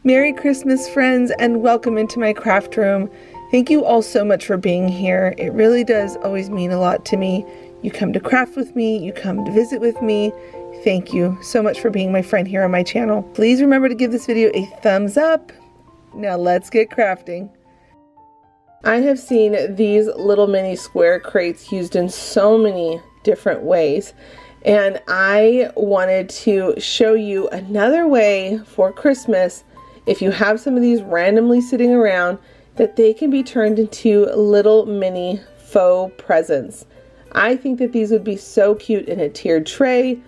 Merry Christmas, friends, and welcome into my craft room. Thank you all so much for being here. It really does always mean a lot to me. You come to craft with me, you come to visit with me. Thank you so much for being my friend here on my channel. Please remember to give this video a thumbs up. Now let's get crafting. I have seen these little mini square crates used in so many different ways, and I wanted to show you another way for Christmas, if you have some of these randomly sitting around, that they can be turned into little mini faux presents. I think that these would be so cute in a tiered tray,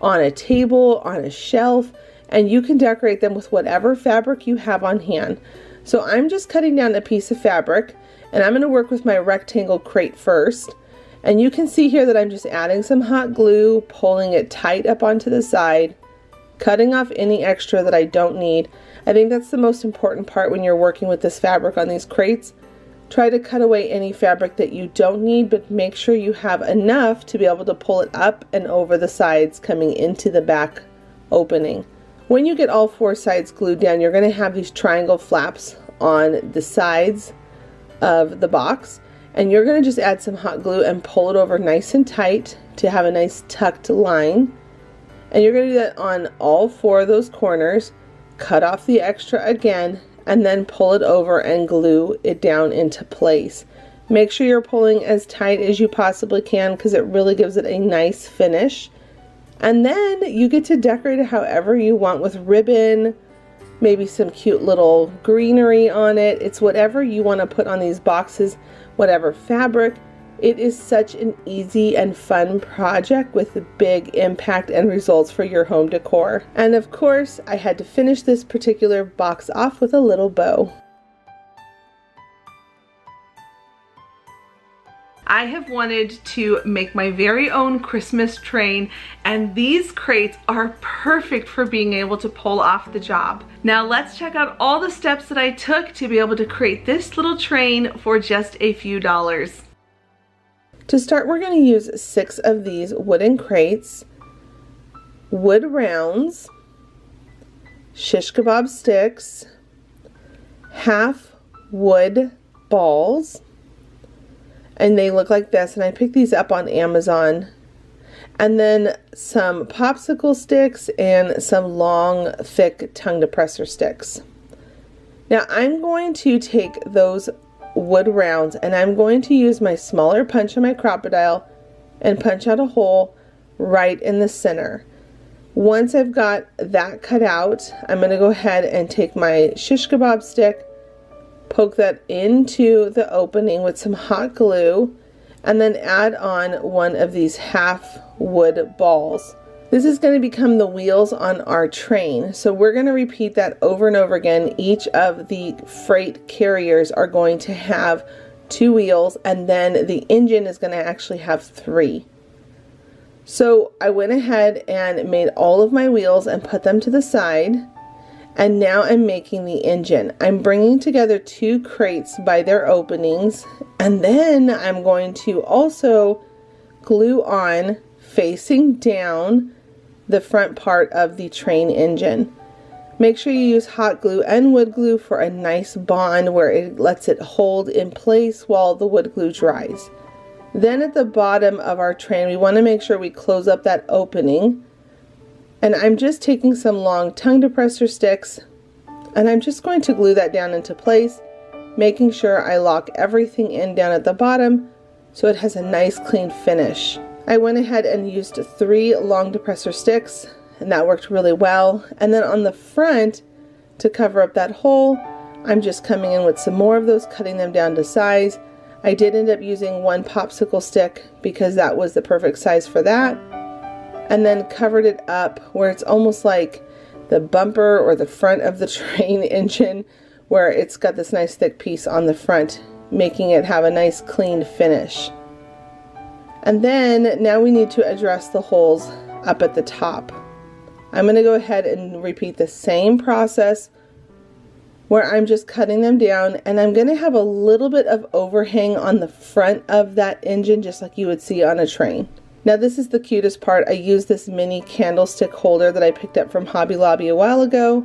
on a table, on a shelf, and you can decorate them with whatever fabric you have on hand. So I'm just cutting down a piece of fabric, and I'm going to work with my rectangle crate first. And you can see here that I'm just adding some hot glue, pulling it tight up onto the side, cutting off any extra that I don't need. I think that's the most important part when you're working with this fabric on these crates. Try to cut away any fabric that you don't need, but make sure you have enough to be able to pull it up and over the sides coming into the back opening. When you get all four sides glued down, you're going to have these triangle flaps on the sides of the box, and you're going to just add some hot glue and pull it over nice and tight to have a nice tucked line. And you're going to do that on all four of those corners. Cut off the extra again, and then pull it over and glue it down into place. Make sure you're pulling as tight as you possibly can because it really gives it a nice finish. And then you get to decorate it however you want, with ribbon, maybe some cute little greenery on it. It's whatever you want to put on these boxes, whatever fabric. It is such an easy and fun project with a big impact and results for your home decor. And of course, I had to finish this particular box off with a little bow. I have wanted to make my very own Christmas train, and these crates are perfect for being able to pull off the job. Now let's check out all the steps that I took to be able to create this little train for just a few dollars. To start, we're going to use 6 of these wooden crates, wood rounds, shish kebab sticks, half wood balls, and they look like this, and I picked these up on Amazon, and then some popsicle sticks and some long thick tongue depressor sticks. Now I'm going to take those wood rounds, and I'm going to use my smaller punch on my crocodile and punch out a hole right in the center. Once I've got that cut out, I'm going to go ahead and take my shish kebab stick, poke that into the opening with some hot glue, and then add on one of these half wood balls. This is going to become the wheels on our train. So we're going to repeat that over and over again. Each of the freight carriers are going to have 2 wheels, and then the engine is going to actually have 3. So I went ahead and made all of my wheels and put them to the side. And now I'm making the engine. I'm bringing together 2 crates by their openings, and then I'm going to also glue on, facing down, the front part of the train engine. Make sure you use hot glue and wood glue for a nice bond where it lets it hold in place while the wood glue dries. Then at the bottom of our train, we want to make sure we close up that opening. And I'm just taking some long tongue depressor sticks, and I'm just going to glue that down into place, making sure I lock everything in down at the bottom so it has a nice clean finish. I went ahead and used 3 long depressor sticks, and that worked really well. And then on the front, to cover up that hole, I'm just coming in with some more of those, cutting them down to size. I did end up using 1 popsicle stick because that was the perfect size for that. And then covered it up where it's almost like the bumper or the front of the train engine, where it's got this nice thick piece on the front, making it have a nice clean finish. And then now we need to address the holes up at the top. I'm going to go ahead and repeat the same process where I'm just cutting them down, and I'm going to have a little bit of overhang on the front of that engine, just like you would see on a train. Now this is the cutest part. I used this mini candlestick holder that I picked up from Hobby Lobby a while ago.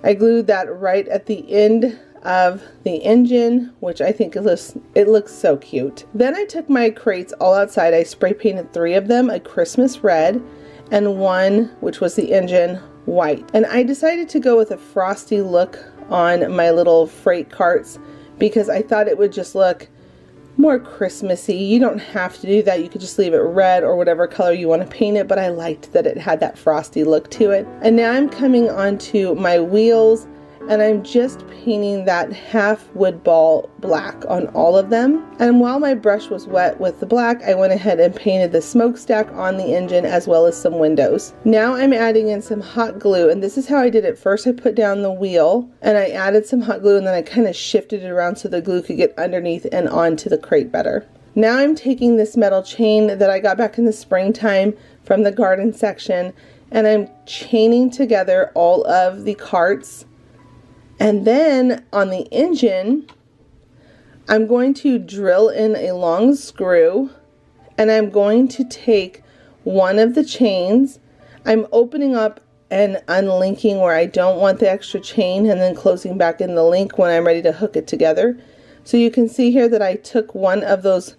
I glued that right at the end of the engine, which I think it looks so cute. Then I took my crates all outside. I spray painted 3 of them a Christmas red and 1, which was the engine, white. And I decided to go with a frosty look on my little freight carts because I thought it would just look more Christmassy. You don't have to do that. You could just leave it red or whatever color you want to paint it, but I liked that it had that frosty look to it. And now I'm coming onto my wheels and I'm just painting that half wood ball black on all of them. And while my brush was wet with the black, I went ahead and painted the smokestack on the engine as well as some windows. Now I'm adding in some hot glue, and this is how I did it. First I put down the wheel and I added some hot glue, and then I kind of shifted it around so the glue could get underneath and onto the crate better. Now I'm taking this metal chain that I got back in the springtime from the garden section, and I'm chaining together all of the carts. And then on the engine, I'm going to drill in a long screw, and I'm going to take one of the chains. I'm opening up and unlinking where I don't want the extra chain, and then closing back in the link when I'm ready to hook it together. So you can see here that I took one of those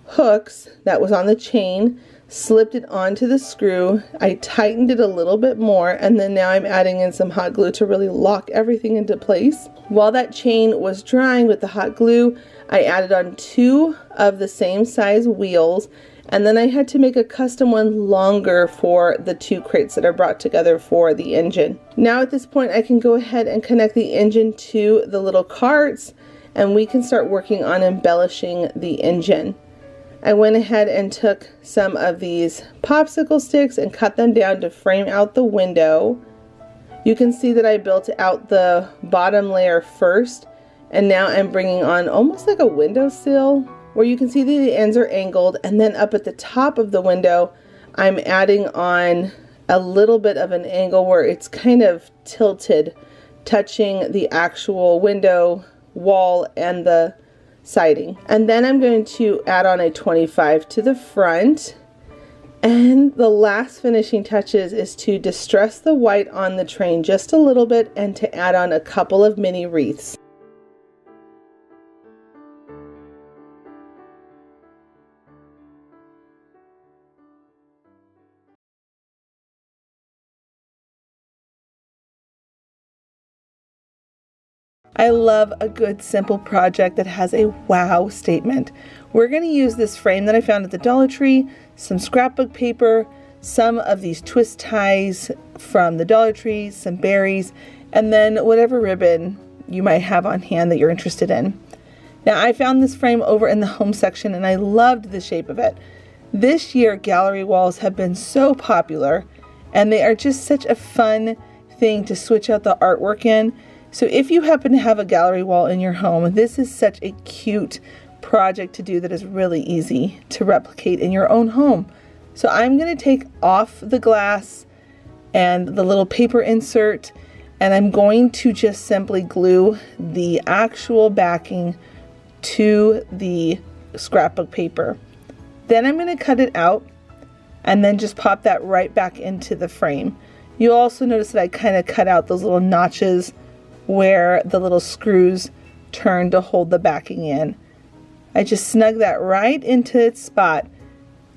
hooks that was on the chain, slipped it onto the screw, I tightened it a little bit more, and then now I'm adding in some hot glue to really lock everything into place. While that chain was drying with the hot glue, I added on 2 of the same size wheels, and then I had to make a custom one longer for the 2 crates that are brought together for the engine. Now at this point I can go ahead and connect the engine to the little carts, and we can start working on embellishing the engine. I went ahead and took some of these popsicle sticks and cut them down to frame out the window. You can see that I built out the bottom layer first, and now I'm bringing on almost like a windowsill where you can see that the ends are angled, and then up at the top of the window I'm adding on a little bit of an angle where it's kind of tilted, touching the actual window wall and the siding. And then I'm going to add on a 25 to the front, and the last finishing touches is to distress the white on the train just a little bit and to add on a couple of mini wreaths. I love a good simple project that has a wow statement. We're going to use this frame that I found at the Dollar Tree, some scrapbook paper, some of these twist ties from the Dollar Tree, some berries, and then whatever ribbon you might have on hand that you're interested in. Now I found this frame over in the home section and I loved the shape of it. This year gallery walls have been so popular and they are just such a fun thing to switch out the artwork in. So if you happen to have a gallery wall in your home, this is such a cute project to do that is really easy to replicate in your own home. So I'm going to take off the glass and the little paper insert, and I'm going to just simply glue the actual backing to the scrapbook paper. Then I'm going to cut it out and then just pop that right back into the frame. You'll also notice that I kind of cut out those little notches where the little screws turn to hold the backing in. I just snug that right into its spot,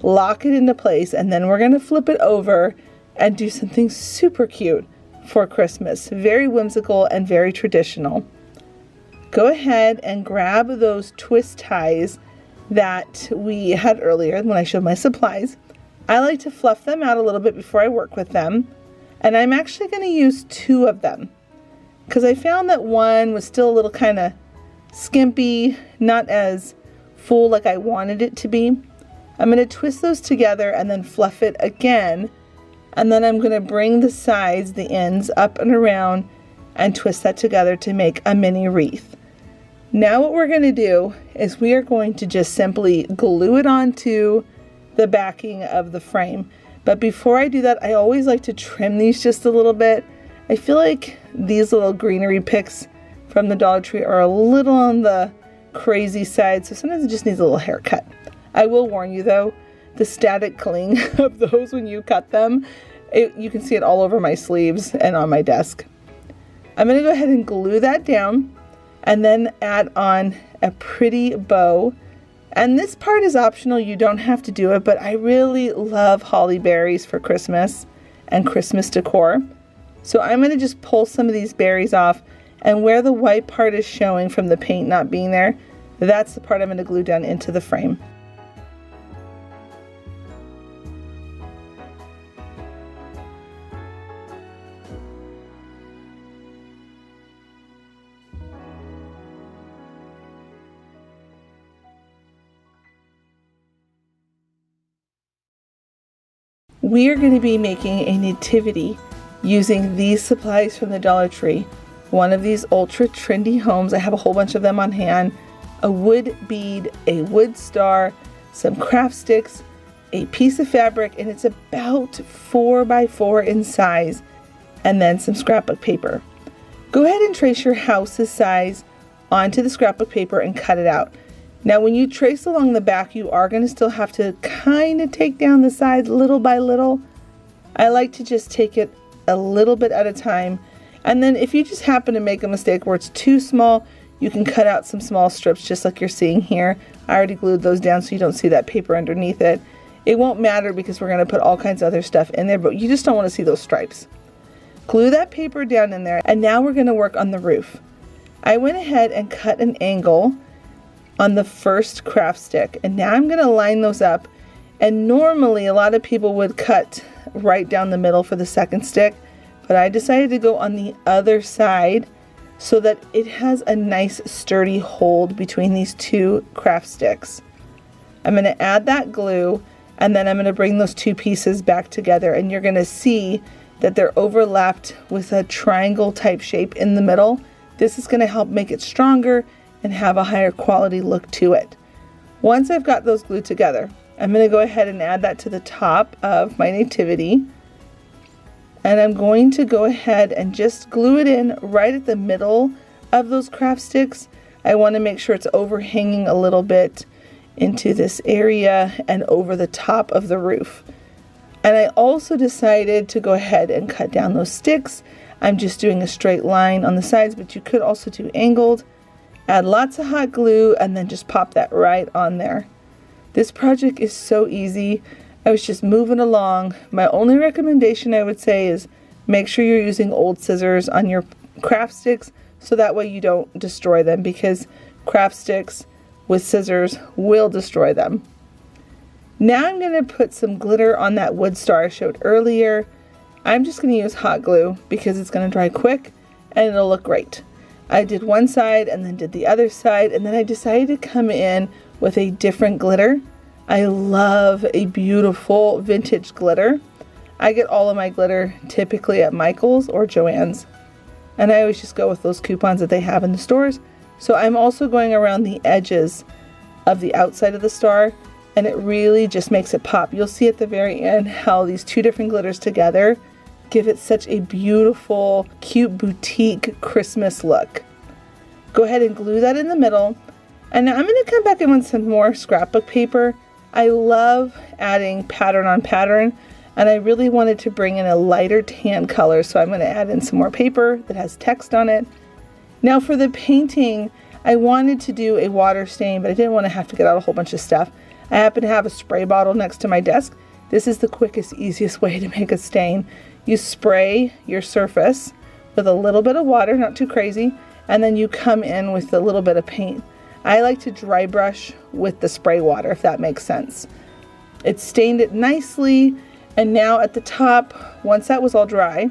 lock it into place, and then we're going to flip it over and do something super cute for Christmas. Very whimsical and very traditional. Go ahead and grab those twist ties that we had earlier when I showed my supplies. I like to fluff them out a little bit before I work with them, and I'm actually going to use 2 of them because I found that one was still a little kind of skimpy, not as full like I wanted it to be. I'm going to twist those together and then fluff it again, and then I'm going to bring the sides, the ends, up and around and twist that together to make a mini wreath. Now what we're going to do is we are going to just simply glue it onto the backing of the frame. But before I do that, I always like to trim these just a little bit. I feel like these little greenery picks from the Dollar Tree are a little on the crazy side, so sometimes it just needs a little haircut. I will warn you though, the static cling of those when you cut them, you can see it all over my sleeves and on my desk. I'm going to go ahead and glue that down and then add on a pretty bow. And this part is optional, you don't have to do it, but I really love holly berries for Christmas and Christmas decor. So I'm going to just pull some of these berries off, and where the white part is showing from the paint not being there, that's the part I'm going to glue down into the frame. We are going to be making a nativity using these supplies from the Dollar Tree. One of these ultra trendy homes, I have a whole bunch of them on hand, a wood bead, a wood star, some craft sticks, a piece of fabric, and it's about 4 by 4 in size, and then some scrapbook paper. Go ahead and trace your house's size onto the scrapbook paper and cut it out. Now when you trace along the back, you are going to still have to kind of take down the sides little by little. I like to just take it a little bit at a time, and then if you just happen to make a mistake where it's too small, you can cut out some small strips just like you're seeing here. I already glued those down so you don't see that paper underneath it. It won't matter because we're going to put all kinds of other stuff in there, but you just don't want to see those stripes. Glue that paper down in there, and now we're going to work on the roof. I went ahead and cut an angle on the first craft stick, and now I'm going to line those up, and normally a lot of people would cut right down the middle for the second stick, but I decided to go on the other side so that it has a nice sturdy hold between these two craft sticks. I'm going to add that glue, and then I'm going to bring those two pieces back together, and you're going to see that they're overlapped with a triangle type shape in the middle. This is going to help make it stronger and have a higher quality look to it. Once I've got those glued together, I'm going to go ahead and add that to the top of my nativity, and I'm going to go ahead and just glue it in right at the middle of those craft sticks. I want to make sure it's overhanging a little bit into this area and over the top of the roof. And I also decided to go ahead and cut down those sticks. I'm just doing a straight line on the sides, but you could also do angled. Add lots of hot glue and then just pop that right on there. This project is so easy. I was just moving along. My only recommendation I would say is make sure you're using old scissors on your craft sticks so that way you don't destroy them, because craft sticks with scissors will destroy them. Now I'm going to put some glitter on that wood star I showed earlier. I'm just going to use hot glue because it's going to dry quick and it'll look great. I did one side and then did the other side, and then I decided to come in with a different glitter. I love a beautiful vintage glitter. I get all of my glitter typically at Michael's or Joann's, and I always just go with those coupons that they have in the stores. So I'm also going around the edges of the outside of the star, and it really just makes it pop. You'll see at the very end how these two different glitters together give it such a beautiful, cute boutique Christmas look. Go ahead and glue that in the middle. And now I'm going to come back in with some more scrapbook paper. I love adding pattern on pattern, and I really wanted to bring in a lighter tan color, so I'm going to add in some more paper that has text on it. Now for the painting, I wanted to do a water stain, but I didn't want to have to get out a whole bunch of stuff. I happen to have a spray bottle next to my desk. This is the quickest, easiest way to make a stain. You spray your surface with a little bit of water, not too crazy, and then you come in with a little bit of paint. I like to dry brush with the spray water, if that makes sense. It stained it nicely, and now at the top, once that was all dry,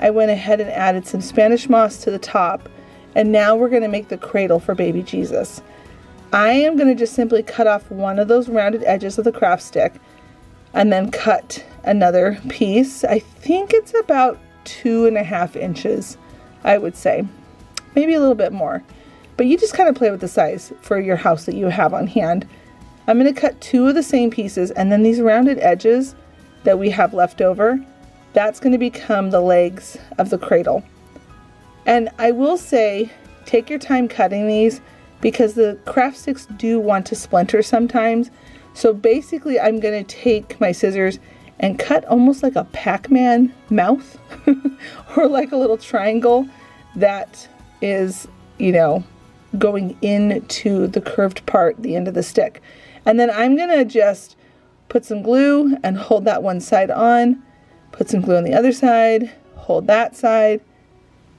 I went ahead and added some Spanish moss to the top, and now we're going to make the cradle for baby Jesus. I am going to just simply cut off one of those rounded edges of the craft stick and then cut another piece. I think it's about 2.5 inches, I would say. Maybe a little bit more. But you just kind of play with the size for your house that you have on hand. I'm going to cut 2 of the same pieces, and then these rounded edges that we have left over, that's going to become the legs of the cradle. And I will say, take your time cutting these because the craft sticks do want to splinter sometimes. So basically I'm going to take my scissors and cut almost like a Pac-Man mouth or like a little triangle. that is, you know, going into the curved part, the end of the stick. And then I'm gonna just put some glue and hold that one side on, put some glue on the other side, hold that side,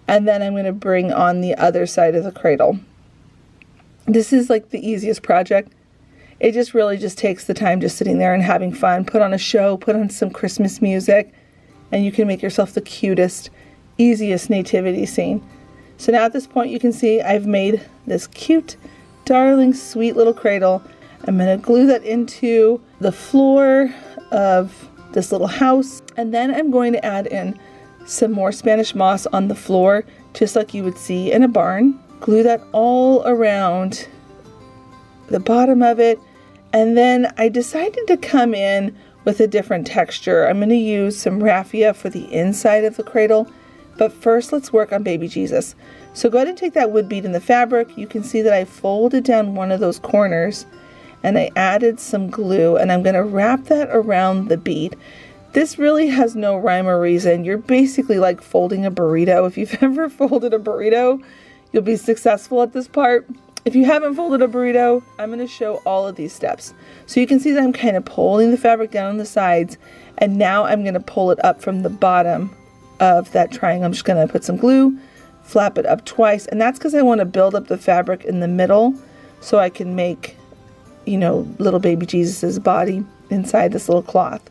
and then I'm gonna bring on the other side of the cradle. This is like the easiest project. It just really just takes the time just sitting there and having fun. Put on a show, put on some Christmas music, and you can make yourself the cutest, easiest nativity scene. So now at this point you can see I've made this cute, darling, sweet little cradle. I'm going to glue that into the floor of this little house. And then I'm going to add in some more Spanish moss on the floor, just like you would see in a barn. Glue that all around the bottom of it. And then I decided to come in with a different texture. I'm going to use some raffia for the inside of the cradle. But first, let's work on baby Jesus. So go ahead and take that wood bead in the fabric. You can see that I folded down one of those corners and I added some glue, and I'm going to wrap that around the bead. This really has no rhyme or reason. You're basically like folding a burrito. If you've ever folded a burrito, you'll be successful at this part. If you haven't folded a burrito, I'm going to show all of these steps. So you can see that I'm kind of pulling the fabric down on the sides, and now I'm going to pull it up from the bottom of that triangle. I'm just going to put some glue, flap it up twice, and that's because I want to build up the fabric in the middle so I can make, you know, little baby Jesus's body inside this little cloth.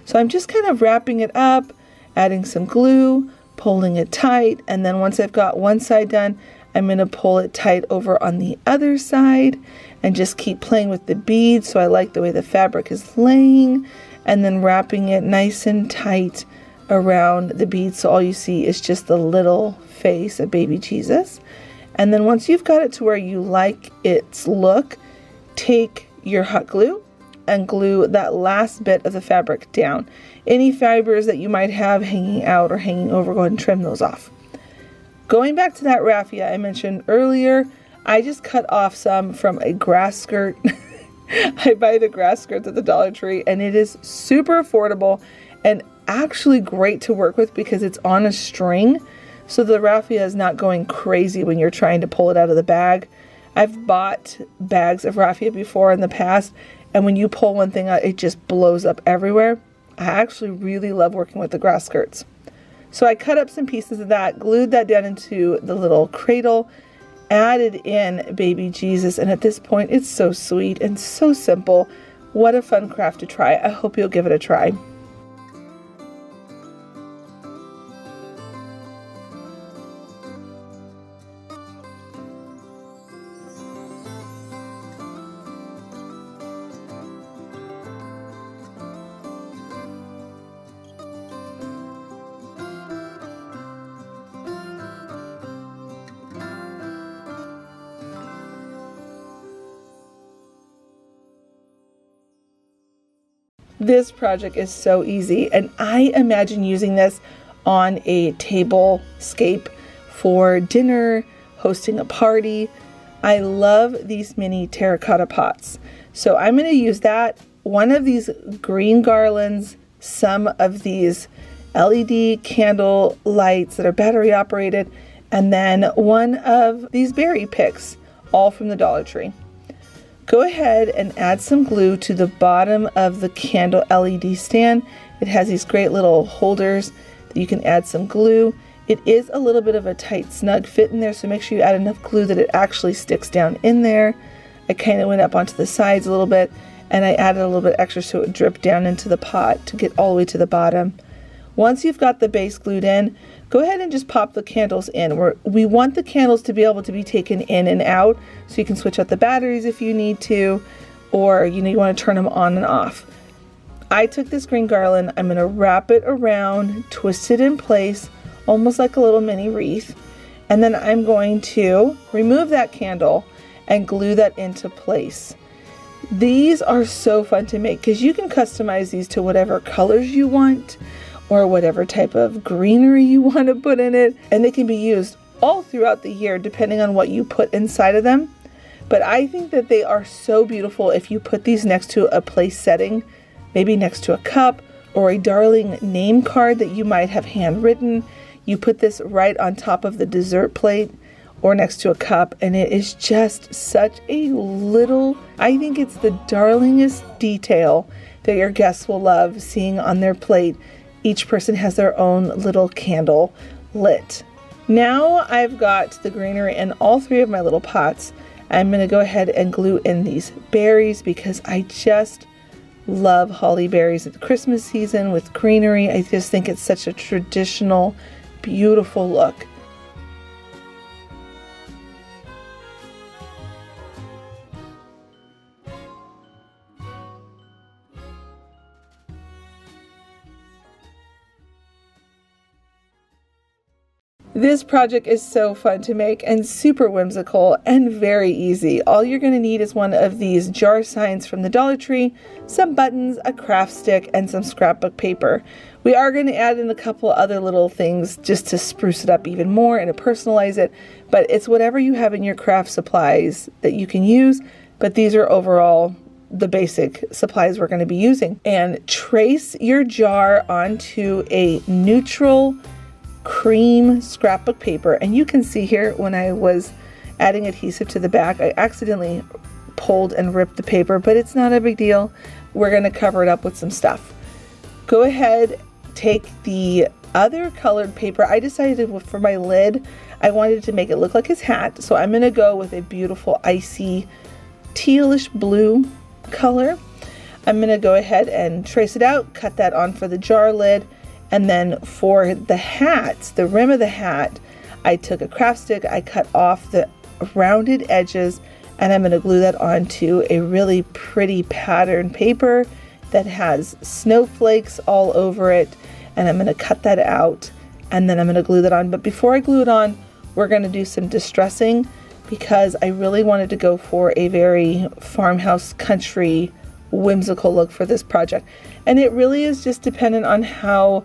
So I'm just kind of wrapping it up, adding some glue, pulling it tight, and then once I've got one side done, I'm going to pull it tight over on the other side and just keep playing with the beads. So I like the way the fabric is laying, and then wrapping it nice and tight around the beads, so all you see is just the little face of baby Jesus. And then once you've got it to where you like its look, take your hot glue and glue that last bit of the fabric down. Any fibers that you might have hanging out or hanging over, go ahead and trim those off. Going back to that raffia I mentioned earlier, I just cut off some from a grass skirt. I buy the grass skirts at the Dollar Tree, and it is super affordable and actually great to work with because it's on a string, so the raffia is not going crazy when you're trying to pull it out of the bag. I've bought bags of raffia before in the past, and when you pull one thing out, it just blows up everywhere. I actually really love working with the grass skirts. So I cut up some pieces of that, glued that down into the little cradle, added in baby Jesus, and at this point it's so sweet and so simple. What a fun craft to try. I hope you'll give it a try. This project is so easy, and I imagine using this on a tablescape for dinner, hosting a party. I love these mini terracotta pots. So I'm going to use that, one of these green garlands, some of these LED candle lights that are battery operated, and then one of these berry picks, all from the Dollar Tree. Go ahead and add some glue to the bottom of the candle LED stand. It has these great little holders that you can add some glue. It is a little bit of a tight, snug fit in there, so make sure you add enough glue that it actually sticks down in there. I kind of went up onto the sides a little bit, and I added a little bit extra so it would drip down into the pot to get all the way to the bottom. Once you've got the base glued in, go ahead and just pop the candles in. We want the candles to be able to be taken in and out, so you can switch out the batteries if you need to, or you want to turn them on and off. I took this green garland, I'm going to wrap it around, twist it in place, almost like a little mini wreath, and then I'm going to remove that candle and glue that into place. These are so fun to make because you can customize these to whatever colors you want, or whatever type of greenery you want to put in it, and they can be used all throughout the year depending on what you put inside of them. But I think that they are so beautiful if you put these next to a place setting, maybe next to a cup or a darling name card that you might have handwritten. You put this right on top of the dessert plate or next to a cup, and it is just such a little, I think it's the darlingest detail that your guests will love seeing on their plate. Each person has their own little candle lit. Now I've got the greenery in all three of my little pots. I'm going to go ahead and glue in these berries because I just love holly berries at the Christmas season with greenery. I just think it's such a traditional, beautiful look. This project is so fun to make and super whimsical and very easy. All you're going to need is one of these jar signs from the Dollar Tree, some buttons, a craft stick, and some scrapbook paper. We are going to add in a couple other little things just to spruce it up even more and to personalize it, but it's whatever you have in your craft supplies that you can use, but these are overall the basic supplies we're going to be using. And trace your jar onto a neutral cream scrapbook paper, and you can see here when I was adding adhesive to the back, I accidentally pulled and ripped the paper, but it's not a big deal. We're going to cover it up with some stuff. Go ahead, take the other colored paper. I decided for my lid, I wanted to make it look like his hat, so I'm going to go with a beautiful icy tealish blue color. I'm going to go ahead and trace it out, cut that on for the jar lid. And then for the hat, the rim of the hat, I took a craft stick, I cut off the rounded edges, and I'm going to glue that onto a really pretty pattern paper that has snowflakes all over it. And I'm going to cut that out, and then I'm going to glue that on. But before I glue it on, we're going to do some distressing because I really wanted to go for a very farmhouse country whimsical look for this project. And it really is just dependent on how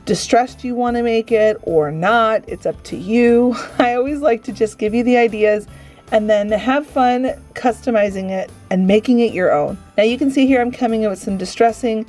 distressed you want to make it or not. It's up to you. I always like to just give you the ideas and then have fun customizing it and making it your own. Now you can see here I'm coming in with some distressing.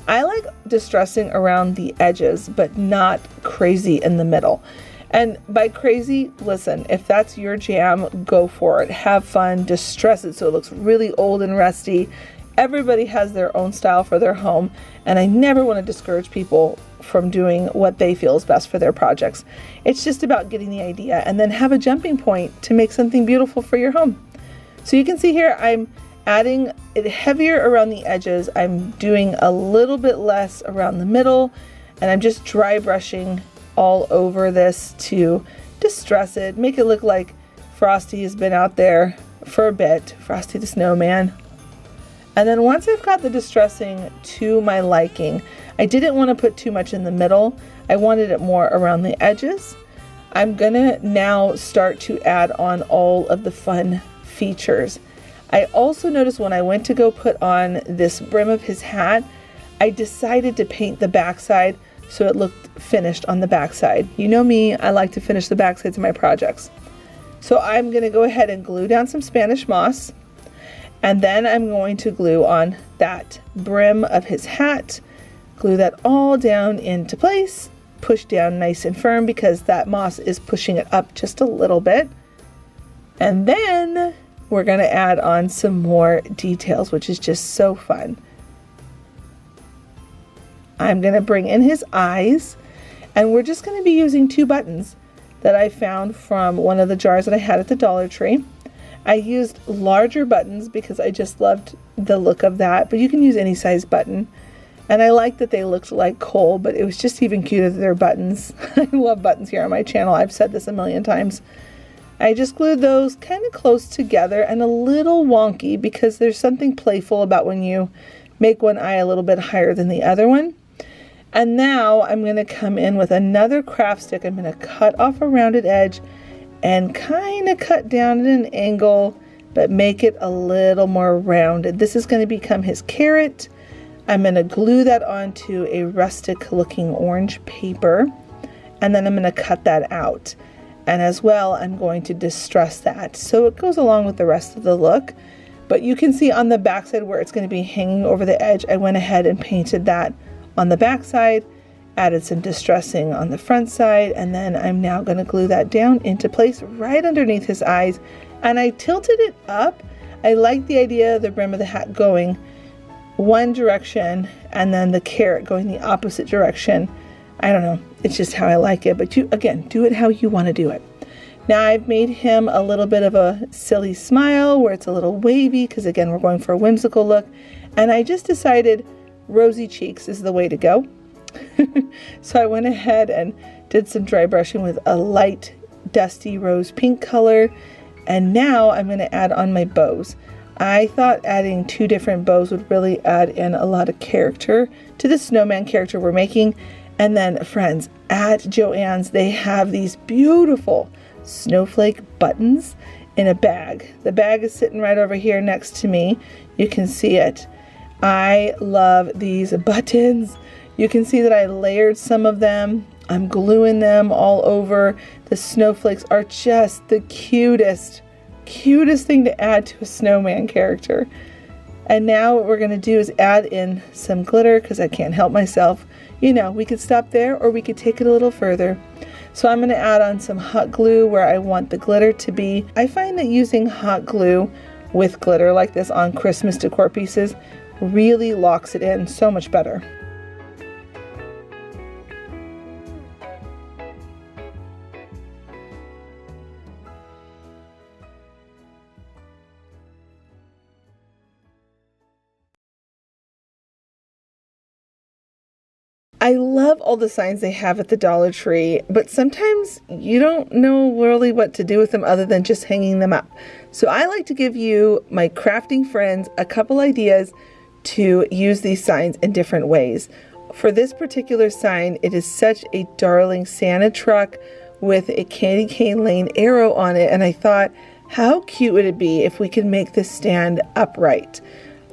I like distressing around the edges, but not crazy in the middle. And by crazy, listen, if that's your jam, go for it. Have fun, distress it so it looks really old and rusty. Everybody has their own style for their home, and I never want to discourage people from doing what they feel is best for their projects. It's just about getting the idea and then have a jumping point to make something beautiful for your home. So you can see here I'm adding it heavier around the edges. I'm doing a little bit less around the middle, and I'm just dry brushing all over this to distress it, make it look like Frosty has been out there for a bit, Frosty the snowman. And then once I've got the distressing to my liking, I didn't want to put too much in the middle. I wanted it more around the edges. I'm gonna now start to add on all of the fun features. I also noticed when I went to go put on this brim of his hat, I decided to paint the backside so it looked finished on the backside. You know me, I like to finish the backsides of my projects. So I'm gonna go ahead and glue down some Spanish moss, and then I'm going to glue on that brim of his hat, glue that all down into place, push down nice and firm because that moss is pushing it up just a little bit. And then we're gonna add on some more details, which is just so fun. I'm gonna bring in his eyes, and we're just gonna be using two buttons that I found from one of the jars that I had at the Dollar Tree. I used larger buttons because I just loved the look of that, but you can use any size button. And I like that they looked like coal, but it was just even cuter that they're buttons. I love buttons here on my channel. I've said this a million times. I just glued those kind of close together and a little wonky because there's something playful about when you make one eye a little bit higher than the other one. And now I'm going to come in with another craft stick. I'm going to cut off a rounded edge and kind of cut down at an angle, but make it a little more rounded. This is going to become his carrot. I'm going to glue that onto a rustic looking orange paper, and then I'm going to cut that out. And as well, I'm going to distress that so it goes along with the rest of the look. But you can see on the backside where it's going to be hanging over the edge, I went ahead and painted that on the backside, Added some distressing on the front side, and then I'm now going to glue that down into place right underneath his eyes. And I tilted it up. I like the idea of the brim of the hat going one direction and then the carrot going the opposite direction. I don't know, it's just how I like it, but you, again, do it how you want to do it. Now I've made him a little bit of a silly smile where it's a little wavy, because again, we're going for a whimsical look. And I just decided rosy cheeks is the way to go. So I went ahead and did some dry brushing with a light dusty rose pink color, and now I'm going to add on my bows. I thought adding 2 different bows would really add in a lot of character to the snowman character we're making. And then friends, at Joann's they have these beautiful snowflake buttons in a bag. The bag is sitting right over here next to me. You can see it. I love these buttons. You can see that I layered some of them. I'm gluing them all over. The snowflakes are just the cutest thing to add to a snowman character. And now what we're going to do is add in some glitter, because I can't help myself. You know, we could stop there or we could take it a little further. So I'm going to add on some hot glue where I want the glitter to be. I find that using hot glue with glitter like this on Christmas decor pieces really locks it in so much better. I love all the signs they have at the Dollar Tree, but sometimes you don't know really what to do with them other than just hanging them up. So I like to give you, my crafting friends, a couple ideas to use these signs in different ways. For this particular sign, it is such a darling Santa truck with a candy cane lane arrow on it, and I thought, how cute would it be if we could make this stand upright?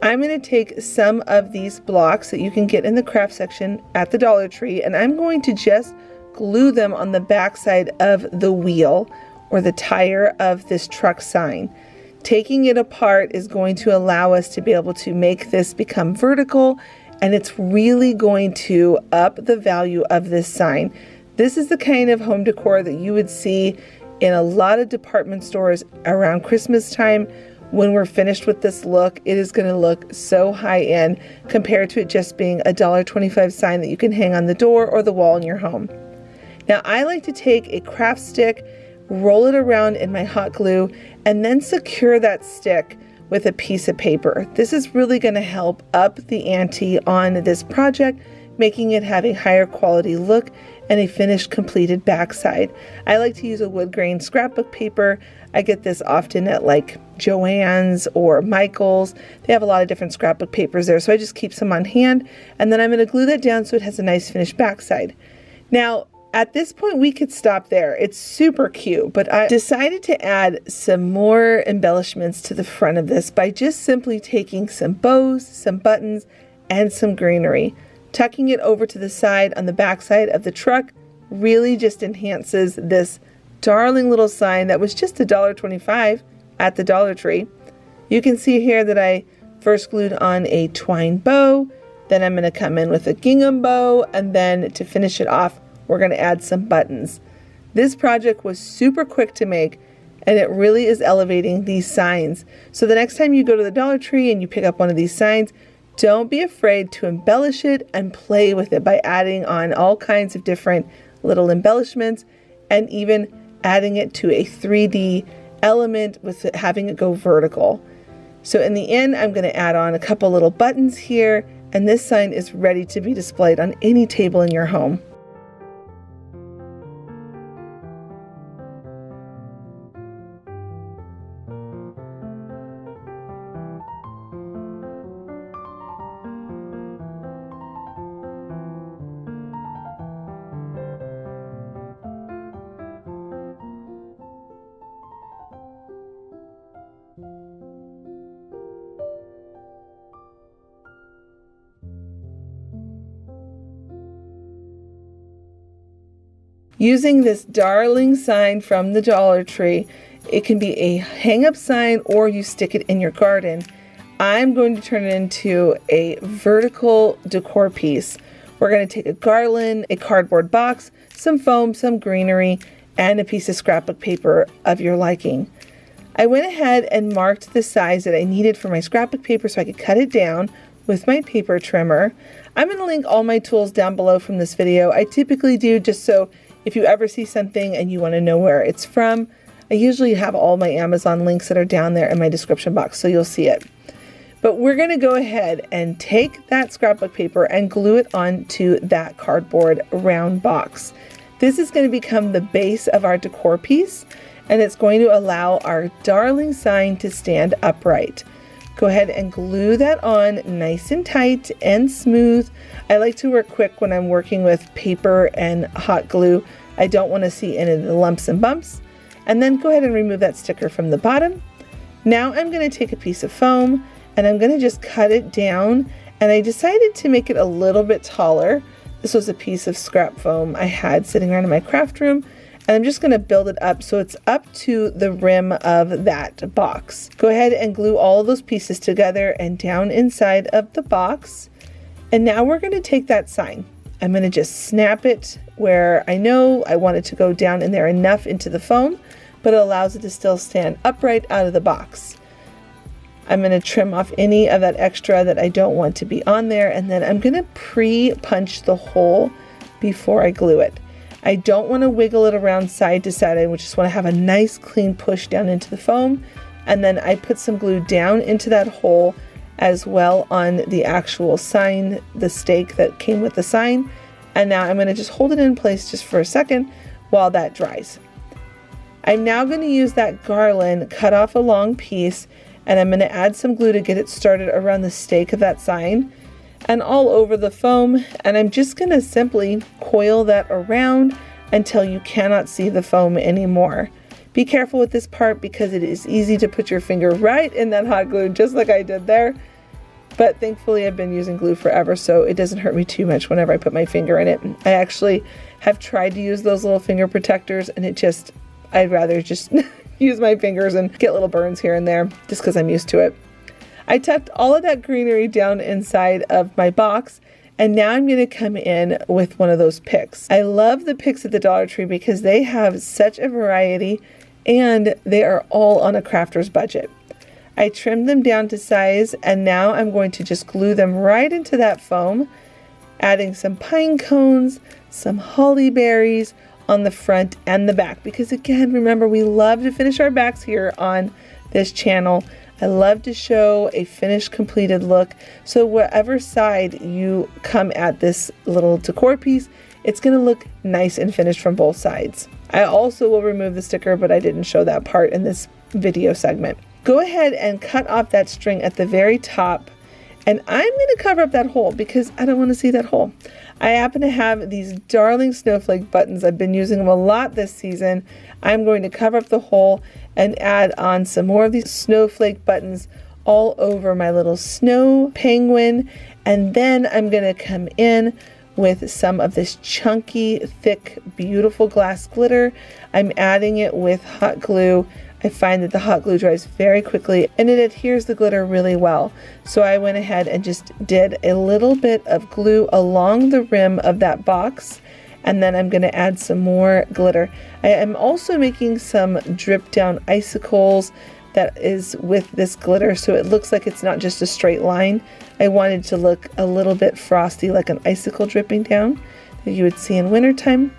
I'm going to take some of these blocks that you can get in the craft section at the Dollar Tree, and I'm going to just glue them on the back side of the wheel or the tire of this truck sign. Taking it apart is going to allow us to be able to make this become vertical, and it's really going to up the value of this sign. This is the kind of home decor that you would see in a lot of department stores around Christmas time. When we're finished with this look, it is going to look so high-end compared to it just being a $1.25 sign that you can hang on the door or the wall in your home. Now, I like to take a craft stick, roll it around in my hot glue, and then secure that stick with a piece of paper. This is really going to help up the ante on this project, making it have a higher quality look and a finished completed backside. I like to use a wood grain scrapbook paper. I get this often at like Joann's or Michael's. They have a lot of different scrapbook papers there, so I just keep some on hand, and then I'm going to glue that down so it has a nice finished backside. Now, at this point, we could stop there. It's super cute, but I decided to add some more embellishments to the front of this by just simply taking some bows, some buttons, and some greenery. Tucking it over to the side on the back side of the truck really just enhances this darling little sign that was just $1.25 at the Dollar Tree. You can see here that I first glued on a twine bow, then I'm going to come in with a gingham bow, and then to finish it off, we're going to add some buttons. This project was super quick to make, and it really is elevating these signs. So the next time you go to the Dollar Tree and you pick up one of these signs, don't be afraid to embellish it and play with it by adding on all kinds of different little embellishments, and even adding it to a 3D element with it, having it go vertical. So in the end, I'm going to add on a couple little buttons here, and this sign is ready to be displayed on any table in your home. Using this darling sign from the Dollar Tree, it can be a hang-up sign or you stick it in your garden. I'm going to turn it into a vertical decor piece We're going to take a garland, a cardboard box, some foam, some greenery, and a piece of scrapbook paper of your liking. I went ahead and marked the size that I needed for my scrapbook paper so I could cut it down with my paper trimmer. I'm going to link all my tools down below from this video. I typically do just so if you ever see something and you want to know where it's from, I usually have all my Amazon links that are down there in my description box, so you'll see it. But we're going to go ahead and take that scrapbook paper and glue it onto that cardboard round box. This is going to become the base of our decor piece, and it's going to allow our darling sign to stand upright. Go ahead and glue that on nice and tight and smooth. I like to work quick when I'm working with paper and hot glue. I don't want to see any of the lumps and bumps. And then go ahead and remove that sticker from the bottom. Now I'm going to take a piece of foam and I'm going to just cut it down, and I decided to make it a little bit taller. This was a piece of scrap foam I had sitting around in my craft room, and I'm just going to build it up so it's up to the rim of that box. Go ahead and glue all of those pieces together and down inside of the box. And now we're going to take that sign. I'm going to just snap it where I know I want it to go down in there enough into the foam, but it allows it to still stand upright out of the box. I'm going to trim off any of that extra that I don't want to be on there, and then I'm going to pre-punch the hole before I glue it. I don't want to wiggle it around side to side. I just want to have a nice clean push down into the foam, and then I put some glue down into that hole as well on the actual sign, the stake that came with the sign. And now I'm going to just hold it in place just for a second while that dries. I'm now going to use that garland, cut off a long piece, and I'm going to add some glue to get it started around the stake of that sign and all over the foam. And I'm just going to simply coil that around until you cannot see the foam anymore. Be careful with this part because it is easy to put your finger right in that hot glue, just like I did there. But thankfully I've been using glue forever, so it doesn't hurt me too much whenever I put my finger in it. I actually have tried to use those little finger protectors, and I'd rather just use my fingers and get little burns here and there just because I'm used to it. I tucked all of that greenery down inside of my box, and now I'm going to come in with one of those picks. I love the picks at the Dollar Tree because they have such a variety and they are all on a crafter's budget. I trimmed them down to size, and now I'm going to just glue them right into that foam, adding some pine cones, some holly berries on the front and the back, because again, remember, we love to finish our backs here on this channel. I love to show a finished, completed look. So whatever side you come at this little decor piece, it's going to look nice and finished from both sides. I also will remove the sticker, but I didn't show that part in this video segment. Go ahead and cut off that string at the very top, and I'm going to cover up that hole because I don't want to see that hole. I happen to have these darling snowflake buttons. I've been using them a lot this season. I'm going to cover up the hole and add on some more of these snowflake buttons all over my little snow penguin, and then I'm going to come in with some of this chunky, thick, beautiful glass glitter. I'm adding it with hot glue. I find that the hot glue dries very quickly and it adheres the glitter really well. So I went ahead and just did a little bit of glue along the rim of that box, and then I'm going to add some more glitter. I am also making some drip down icicles that is with this glitter, so it looks like it's not just a straight line. I wanted to look a little bit frosty, like an icicle dripping down that you would see in wintertime.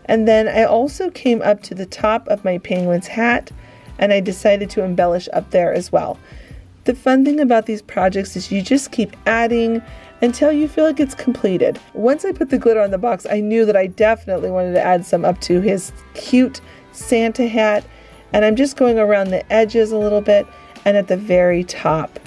And then I also came up to the top of my penguin's hat, and I decided to embellish up there as well. The fun thing about these projects is you just keep adding until you feel like it's completed. Once I put the glitter on the box, I knew that I definitely wanted to add some up to his cute Santa hat, and I'm just going around the edges a little bit and at the very top.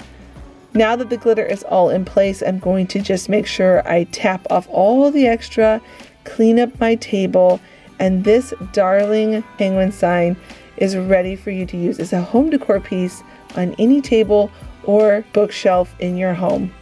Now that the glitter is all in place, I'm going to just make sure I tap off all the extra, clean up my table, and this darling penguin sign is ready for you to use as a home decor piece on any table or bookshelf in your home.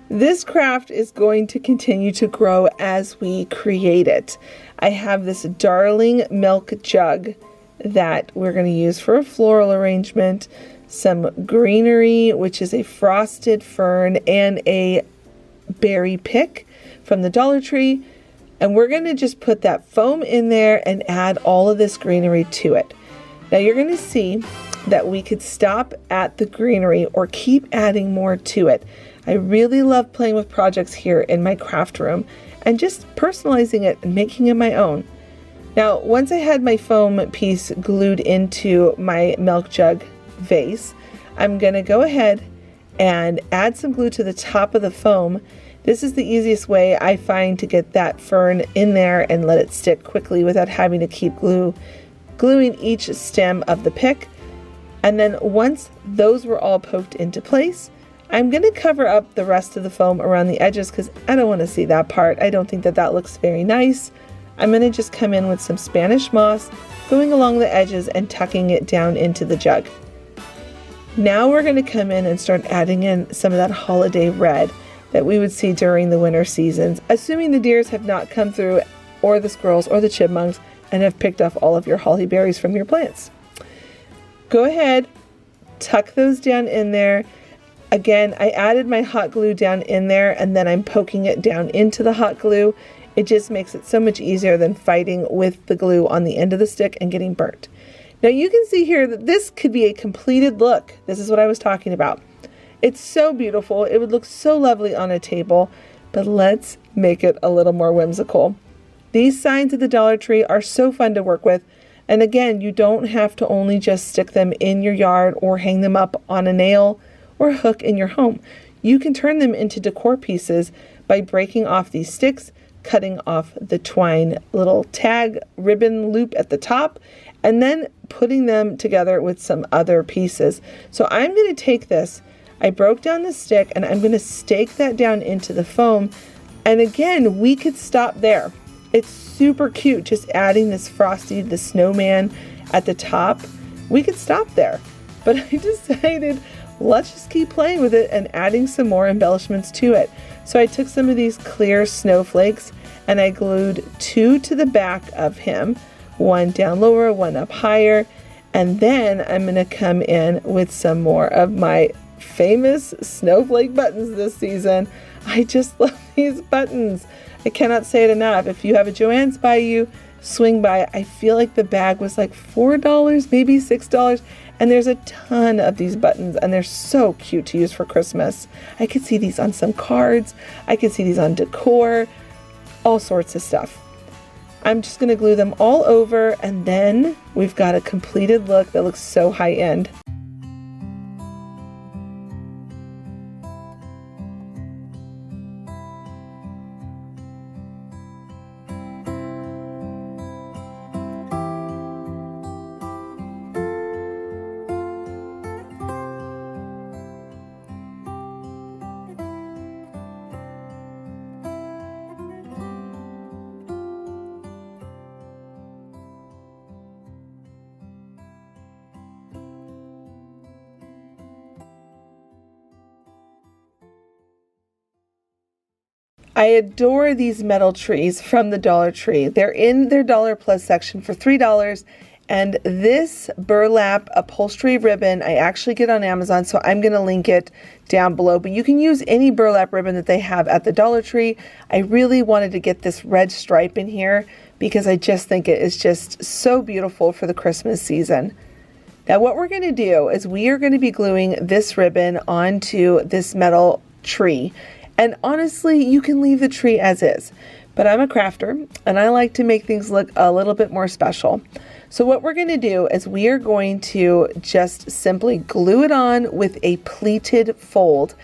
This craft is going to continue to grow as we create it. I have this darling milk jug that we're going to use for a floral arrangement, some greenery, which is a frosted fern, and a berry pick from the Dollar Tree. And we're going to just put that foam in there and add all of this greenery to it. Now you're going to see that we could stop at the greenery or keep adding more to it. I really love playing with projects here in my craft room and just personalizing it and making it my own. Now, once I had my foam piece glued into my milk jug vase, I'm going to go ahead and add some glue to the top of the foam. This is the easiest way I find to get that fern in there and let it stick quickly without having to keep gluing each stem of the pick. And then once those were all poked into place, I'm going to cover up the rest of the foam around the edges because I don't want to see that part. I don't think that that looks very nice. I'm going to just come in with some Spanish moss, going along the edges and tucking it down into the jug. Now we're going to come in and start adding in some of that holiday red that we would see during the winter seasons, assuming the deers have not come through, or the squirrels or the chipmunks, and have picked off all of your holly berries from your plants. Go ahead, tuck those down in there. Again, I added my hot glue down in there and then I'm poking it down into the hot glue. It just makes it so much easier than fighting with the glue on the end of the stick and getting burnt. Now you can see here that this could be a completed look. This is what I was talking about. It's so beautiful. It would look so lovely on a table, but let's make it a little more whimsical. These signs at the Dollar Tree are so fun to work with. And again, you don't have to only just stick them in your yard or hang them up on a nail or a hook in your home. You can turn them into decor pieces by breaking off these sticks, cutting off the twine little tag ribbon loop at the top, and then putting them together with some other pieces. So I'm going to take this, I broke down the stick, and I'm going to stake that down into the foam. And again, we could stop there. It's super cute, just adding this Frosty the Snowman at the top. We could stop there, but I decided let's just keep playing with it and adding some more embellishments to it. So I took some of these clear snowflakes and I glued 2 to the back of him, 1 down lower, 1 up higher, and then I'm going to come in with some more of my famous snowflake buttons this season. I just love these buttons. I cannot say it enough. If you have a Joann's by you, swing by. I feel like the bag was like $4, maybe $6, and there's a ton of these buttons, and they're so cute to use for Christmas. I could see these on some cards. I could see these on decor, all sorts of stuff. I'm just going to glue them all over, and then we've got a completed look that looks so high-end. I adore these metal trees from the Dollar Tree. They're in their Dollar Plus section for $3. And this burlap upholstery ribbon, I actually get on Amazon, so I'm going to link it down below. But you can use any burlap ribbon that they have at the Dollar Tree. I really wanted to get this red stripe in here because I just think it is just so beautiful for the Christmas season. Now what we're going to do is we are going to be gluing this ribbon onto this metal tree. And honestly, you can leave the tree as is, but I'm a crafter and I like to make things look a little bit more special. So what we're going to do is we are going to just simply glue it on with a pleated fold.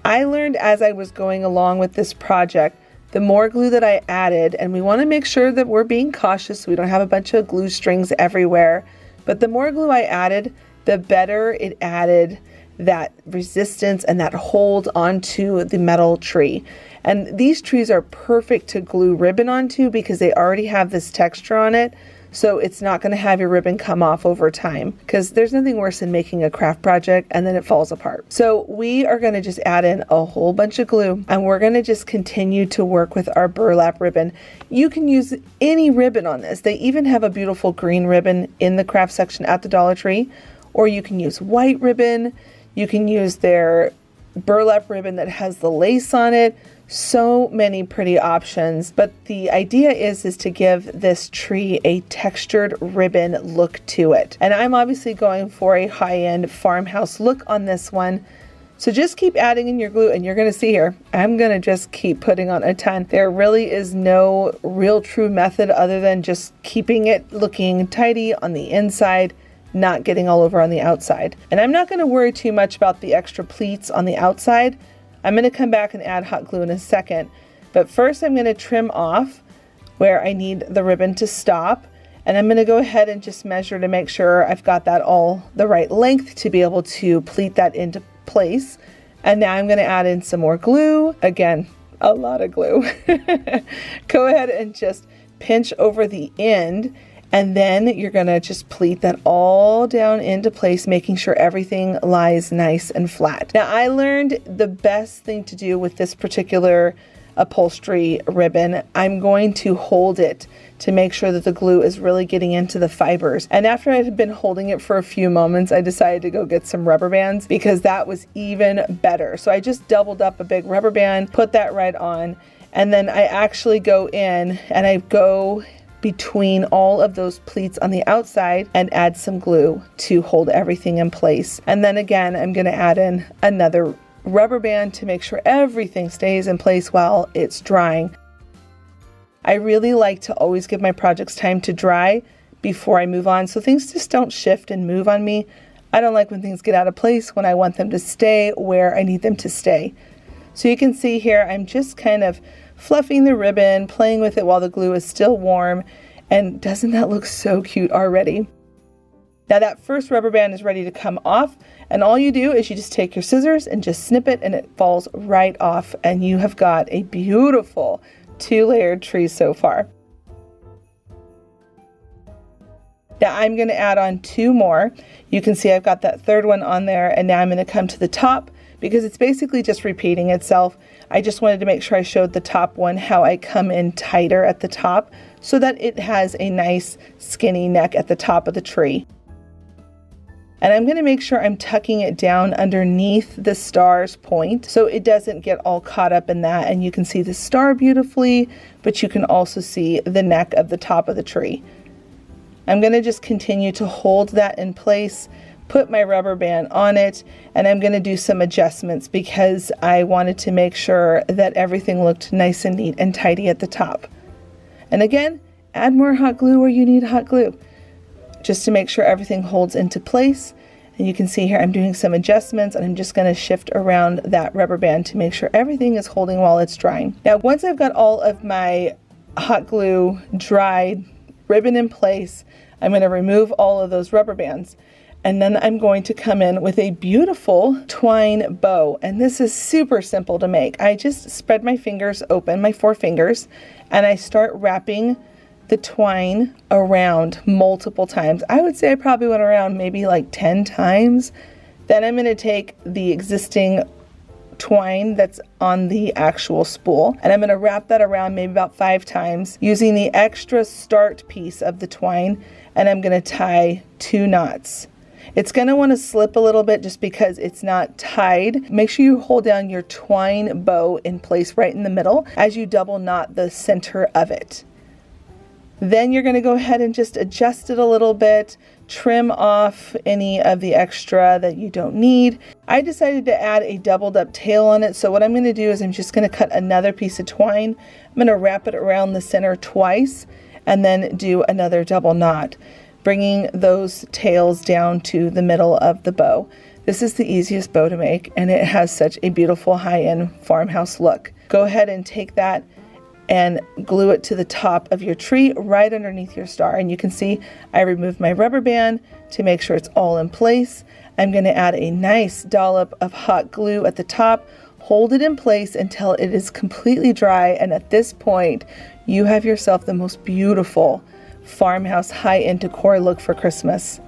I learned as I was going along with this project, the more glue that I added, and we want to make sure that we're being cautious so we don't have a bunch of glue strings everywhere, but the more glue I added, the better it added that resistance and that hold onto the metal tree. And these trees are perfect to glue ribbon onto because they already have this texture on it. so it's not going to have your ribbon come off over time, because there's nothing worse than making a craft project and then it falls apart. So we are going to just add in a whole bunch of glue, and we're going to just continue to work with our burlap ribbon. You can use any ribbon on this. They even have a beautiful green ribbon in the craft section at the Dollar Tree, or you can use white ribbon. You can use their burlap ribbon that has the lace on it. So many pretty options, but the idea is to give this tree a textured ribbon look to it. And I'm obviously going for a high-end farmhouse look on this one. So just keep adding in your glue, and you're going to see here, I'm going to just keep putting on a ton. There really is no real true method other than just keeping it looking tidy on the inside, not getting all over on the outside. And I'm not going to worry too much about the extra pleats on the outside. I'm going to come back and add hot glue in a second, but first I'm going to trim off where I need the ribbon to stop, and I'm going to go ahead and just measure to make sure I've got that all the right length to be able to pleat that into place. And now I'm going to add in some more glue. Again, a lot of glue. Go ahead and just pinch over the end, and then you're going to just pleat that all down into place, making sure everything lies nice and flat. Now, I learned the best thing to do with this particular upholstery ribbon. I'm going to hold it to make sure that the glue is really getting into the fibers. And after I had been holding it for a few moments, I decided to go get some rubber bands, because that was even better. So I just doubled up a big rubber band, put that right on, and then I actually go in and I go between all of those pleats on the outside and add some glue to hold everything in place. And then again, I'm going to add in another rubber band to make sure everything stays in place while it's drying. I really like to always give my projects time to dry before I move on, so things just don't shift and move on me. I don't like when things get out of place when I want them to stay where I need them to stay. So you can see here, I'm just kind of fluffing the ribbon, playing with it while the glue is still warm, and doesn't that look so cute already? Now that first rubber band is ready to come off, and all you do is you just take your scissors and just snip it, and it falls right off, and you have got a beautiful 2-layered tree so far. Now I'm going to add on 2 more. You can see I've got that third one on there, and now I'm going to come to the top, because it's basically just repeating itself. I just wanted to make sure I showed the top one how I come in tighter at the top so that it has a nice skinny neck at the top of the tree. And I'm going to make sure I'm tucking it down underneath the star's point so it doesn't get all caught up in that. And you can see the star beautifully, but you can also see the neck of the top of the tree. I'm going to just continue to hold that in place, put my rubber band on it, and I'm going to do some adjustments because I wanted to make sure that everything looked nice and neat and tidy at the top. And again, add more hot glue where you need hot glue, just to make sure everything holds into place. And you can see here I'm doing some adjustments, and I'm just going to shift around that rubber band to make sure everything is holding while it's drying. Now once I've got all of my hot glue dried, ribbon in place, I'm going to remove all of those rubber bands. And then I'm going to come in with a beautiful twine bow. And this is super simple to make. I just spread my fingers open, my 4 fingers, and I start wrapping the twine around multiple times. I would say I probably went around maybe like 10 times. Then I'm going to take the existing twine that's on the actual spool, and I'm going to wrap that around maybe about 5 times using the extra start piece of the twine, and I'm going to tie 2 knots. It's going to want to slip a little bit just because it's not tied. Make sure you hold down your twine bow in place right in the middle as you double knot the center of it. Then you're going to go ahead and just adjust it a little bit, trim off any of the extra that you don't need. I decided to add a doubled up tail on it, so what I'm going to do is I'm just going to cut another piece of twine. I'm going to wrap it around the center twice and then do another double knot, bringing those tails down to the middle of the bow. This is the easiest bow to make, and it has such a beautiful high-end farmhouse look. Go ahead and take that and glue it to the top of your tree right underneath your star. And you can see I removed my rubber band to make sure it's all in place. I'm going to add a nice dollop of hot glue at the top, hold it in place until it is completely dry, and at this point you have yourself the most beautiful farmhouse high-end decor look for Christmas.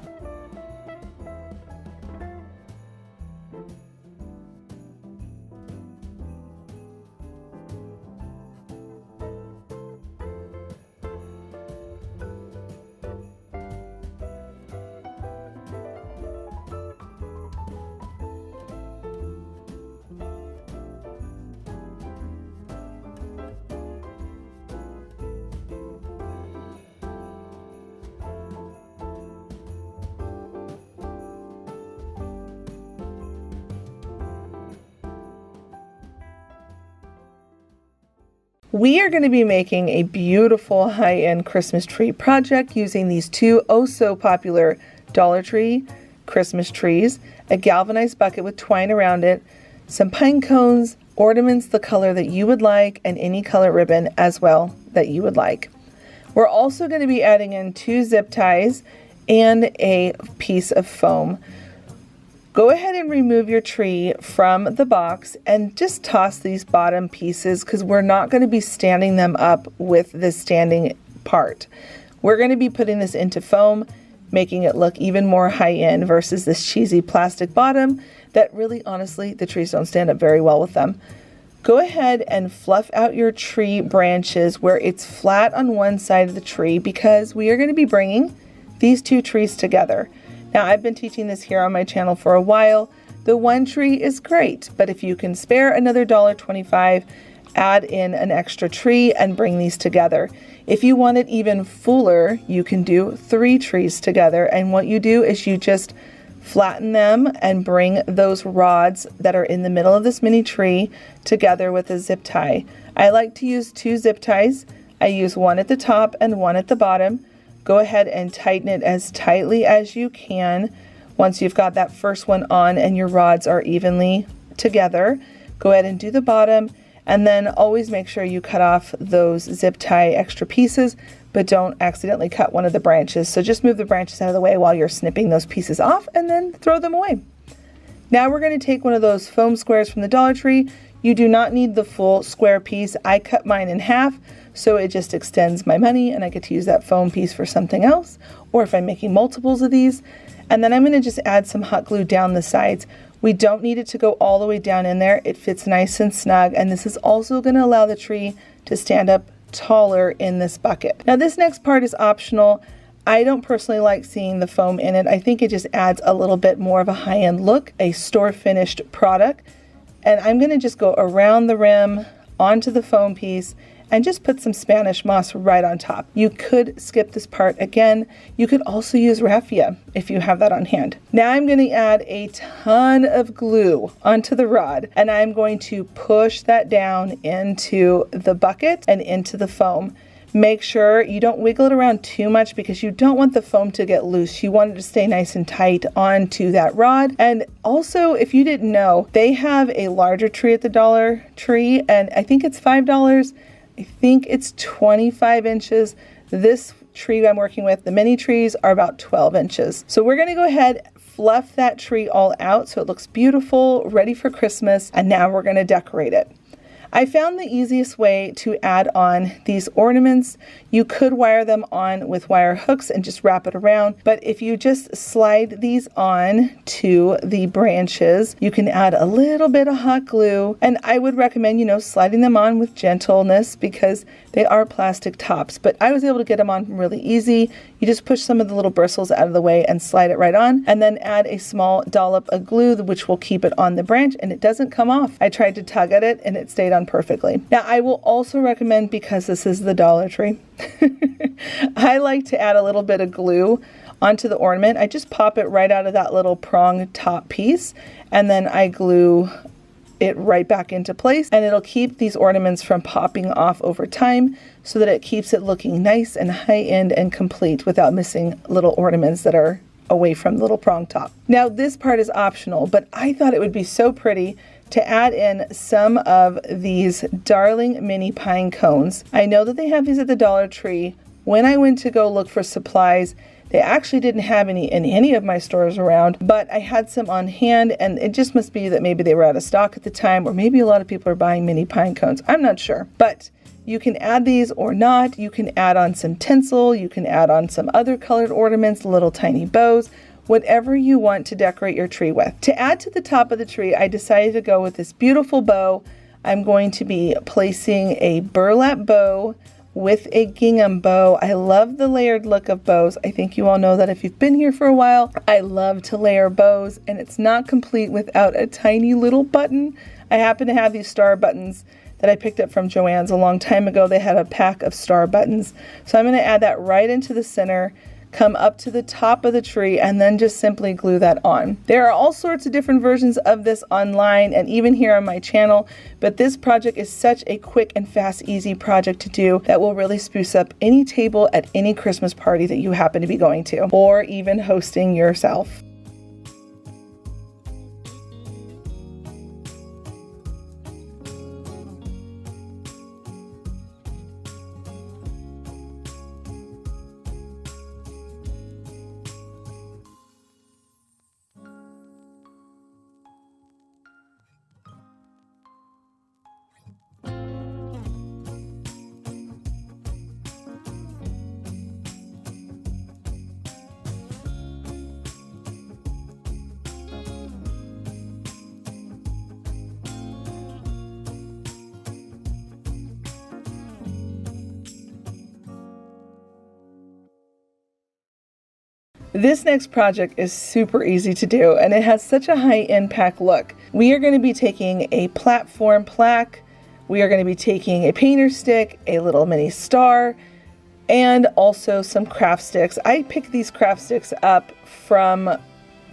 We are going to be making a beautiful high-end Christmas tree project using these two oh so popular Dollar Tree Christmas trees, a galvanized bucket with twine around it, some pine cones, ornaments the color that you would like, and any color ribbon as well that you would like. We're also going to be adding in 2 zip ties and a piece of foam. Go ahead and remove your tree from the box and just toss these bottom pieces because we're not going to be standing them up with this standing part. We're going to be putting this into foam, making it look even more high-end versus this cheesy plastic bottom that really, honestly, the trees don't stand up very well with them. Go ahead and fluff out your tree branches where it's flat on one side of the tree because we are going to be bringing these 2 trees together. Now, I've been teaching this here on my channel for a while. The one tree is great, but if you can spare another $1.25, add in an extra tree and bring these together. If you want it even fuller, you can do 3 trees together, and what you do is you just flatten them and bring those rods that are in the middle of this mini tree together with a zip tie. I like to use 2 zip ties. I use one at the top and one at the bottom. Go ahead and tighten it as tightly as you can. Once you've got that first one on and your rods are evenly together, go ahead and do the bottom, and then always make sure you cut off those zip tie extra pieces, but don't accidentally cut one of the branches. So just move the branches out of the way while you're snipping those pieces off and then throw them away. Now we're going to take one of those foam squares from the Dollar Tree. You do not need the full square piece. I cut mine in half, so it just extends my money and I get to use that foam piece for something else, or if I'm making multiples of these. And then I'm going to just add some hot glue down the sides. We don't need it to go all the way down in there. It fits nice and snug, and this is also going to allow the tree to stand up taller in this bucket. Now this next part is optional. I don't personally like seeing the foam in it. I think it just adds a little bit more of a high-end look, a store finished product. And I'm going to just go around the rim onto the foam piece and just put some Spanish moss right on top. You could skip this part again. You could also use raffia if you have that on hand. Now I'm going to add a ton of glue onto the rod, and I'm going to push that down into the bucket and into the foam. Make sure you don't wiggle it around too much because you don't want the foam to get loose. You want it to stay nice and tight onto that rod. And also, if you didn't know, they have a larger tree at the Dollar Tree, and I think it's $5. I think it's 25 inches. This tree I'm working with, the mini trees, are about 12 inches. So we're going to go ahead, fluff that tree all out so it looks beautiful, ready for Christmas, and now we're going to decorate it. I found the easiest way to add on these ornaments. You could wire them on with wire hooks and just wrap it around, but if you just slide these on to the branches, you can add a little bit of hot glue, and I would recommend, sliding them on with gentleness because they are plastic tops, but I was able to get them on really easy. You just push some of the little bristles out of the way and slide it right on, and then add a small dollop of glue, which will keep it on the branch, and it doesn't come off. I tried to tug at it and it stayed on perfectly. Now I will also recommend, because this is the Dollar Tree, I like to add a little bit of glue onto the ornament. I just pop it right out of that little prong top piece, and then I glue it right back into place, and it'll keep these ornaments from popping off over time so that it keeps it looking nice and high-end and complete without missing little ornaments that are away from the little prong top. Now this part is optional, but I thought it would be so pretty to add in some of these darling mini pine cones. I know that they have these at the Dollar Tree. When I went to go look for supplies, They actually didn't have any in any of my stores around, but I had some on hand, and it just must be that maybe they were out of stock at the time, or maybe a lot of people are buying mini pine cones. I'm not sure, but you can add these or not. You can add on some tinsel. You can add on some other colored ornaments, little tiny bows, whatever you want to decorate your tree with. To add to the top of the tree, I decided to go with this beautiful bow. I'm going to be placing a burlap bow with a gingham bow. I love the layered look of bows. I think you all know that if you've been here for a while. I love to layer bows, and it's not complete without a tiny little button. I happen to have these star buttons that I picked up from Joann's a long time ago. They had a pack of star buttons. So I'm going to add that right into the center, come up to the top of the tree, and then just simply glue that on. There are all sorts of different versions of this online and even here on my channel, but this project is such a quick and fast, easy project to do that will really spruce up any table at any Christmas party that you happen to be going to, or even hosting yourself. This next project is super easy to do, and it has such a high impact look. We are going to be taking a platform plaque, we are going to be taking a painter stick, a little mini star, and also some craft sticks. I picked these craft sticks up from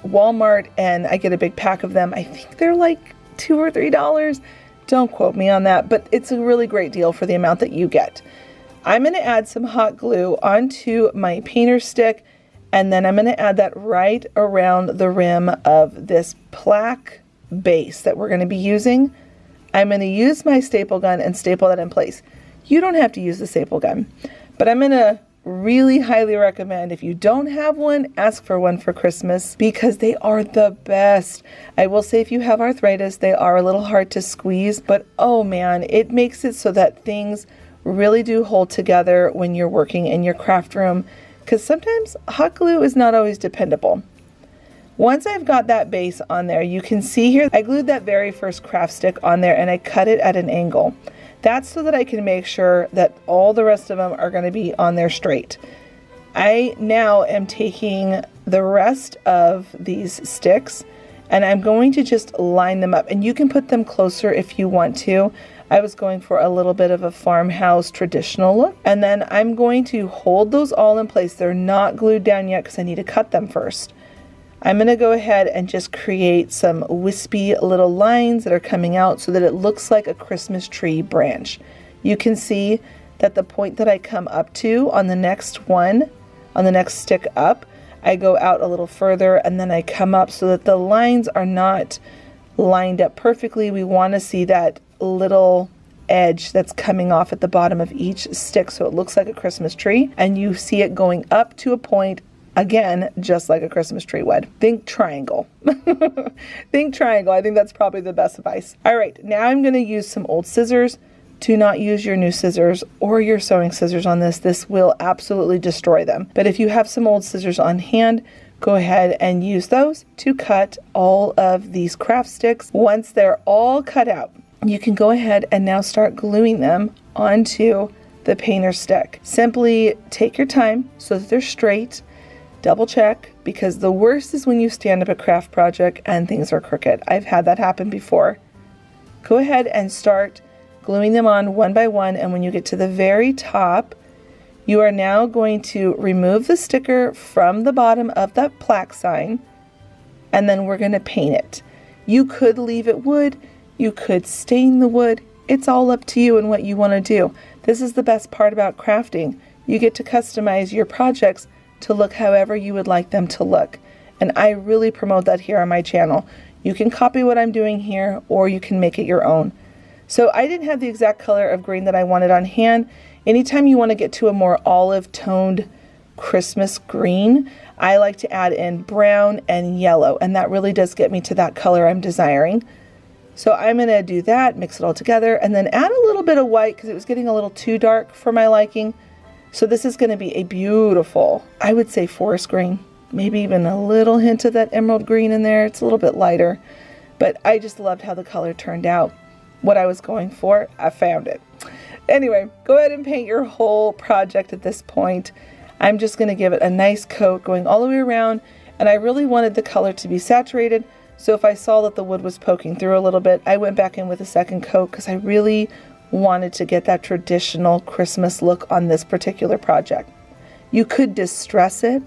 Walmart, and I get a big pack of them. I think they're like $2 or $3. Don't quote me on that, but it's a really great deal for the amount that you get. I'm going to add some hot glue onto my painter stick, and then I'm going to add that right around the rim of this plaque base that we're going to be using. I'm going to use my staple gun and staple that in place. You don't have to use the staple gun, but I'm going to really highly recommend, if you don't have one, ask for one for Christmas, because they are the best. I will say, if you have arthritis, they are a little hard to squeeze, but oh man, it makes it so that things really do hold together when you're working in your craft room, because sometimes hot glue is not always dependable. Once I've got that base on there, you can see here, I glued that very first craft stick on there and I cut it at an angle. That's so that I can make sure that all the rest of them are going to be on there straight. I now am taking the rest of these sticks and I'm going to just line them up, and you can put them closer if you want to. I was going for a little bit of a farmhouse traditional look, and then I'm going to hold those all in place. They're not glued down yet because I need to cut them first. I'm going to go ahead and just create some wispy little lines that are coming out so that it looks like a Christmas tree branch. You can see that the point that I come up to on the next one, on the next stick up, I go out a little further and then I come up so that the lines are not lined up perfectly. We want to see that little edge that's coming off at the bottom of each stick so it looks like a Christmas tree, and you see it going up to a point, again, just like a Christmas tree would. Think triangle. Think triangle. I think that's probably the best advice. All right, now I'm going to use some old scissors. Do not use your new scissors or your sewing scissors on this. This will absolutely destroy them. But if you have some old scissors on hand, go ahead and use those to cut all of these craft sticks. Once they're all cut out, you can go ahead and now start gluing them onto the painter stick. Simply take your time so that they're straight. Double check, because the worst is when you stand up a craft project and things are crooked. I've had that happen before. Go ahead and start gluing them on one by one, and when you get to the very top, you are now going to remove the sticker from the bottom of that plaque sign, and then we're going to paint it. You could leave it wood, you could stain the wood. It's all up to you and what you want to do. This is the best part about crafting. You get to customize your projects to look however you would like them to look. And I really promote that here on my channel. You can copy what I'm doing here, or you can make it your own. So I didn't have the exact color of green that I wanted on hand. Anytime you want to get to a more olive toned Christmas green, I like to add in brown and yellow, and that really does get me to that color I'm desiring. So I'm going to do that, mix it all together, and then add a little bit of white because it was getting a little too dark for my liking. So this is going to be a beautiful, I would say forest green, maybe even a little hint of that emerald green in there. It's a little bit lighter, but I just loved how the color turned out. What I was going for, I found it. Anyway, go ahead and paint your whole project at this point. I'm just going to give it a nice coat going all the way around, and I really wanted the color to be saturated. So if I saw that the wood was poking through a little bit, I went back in with a second coat because I really wanted to get that traditional Christmas look on this particular project. You could distress it.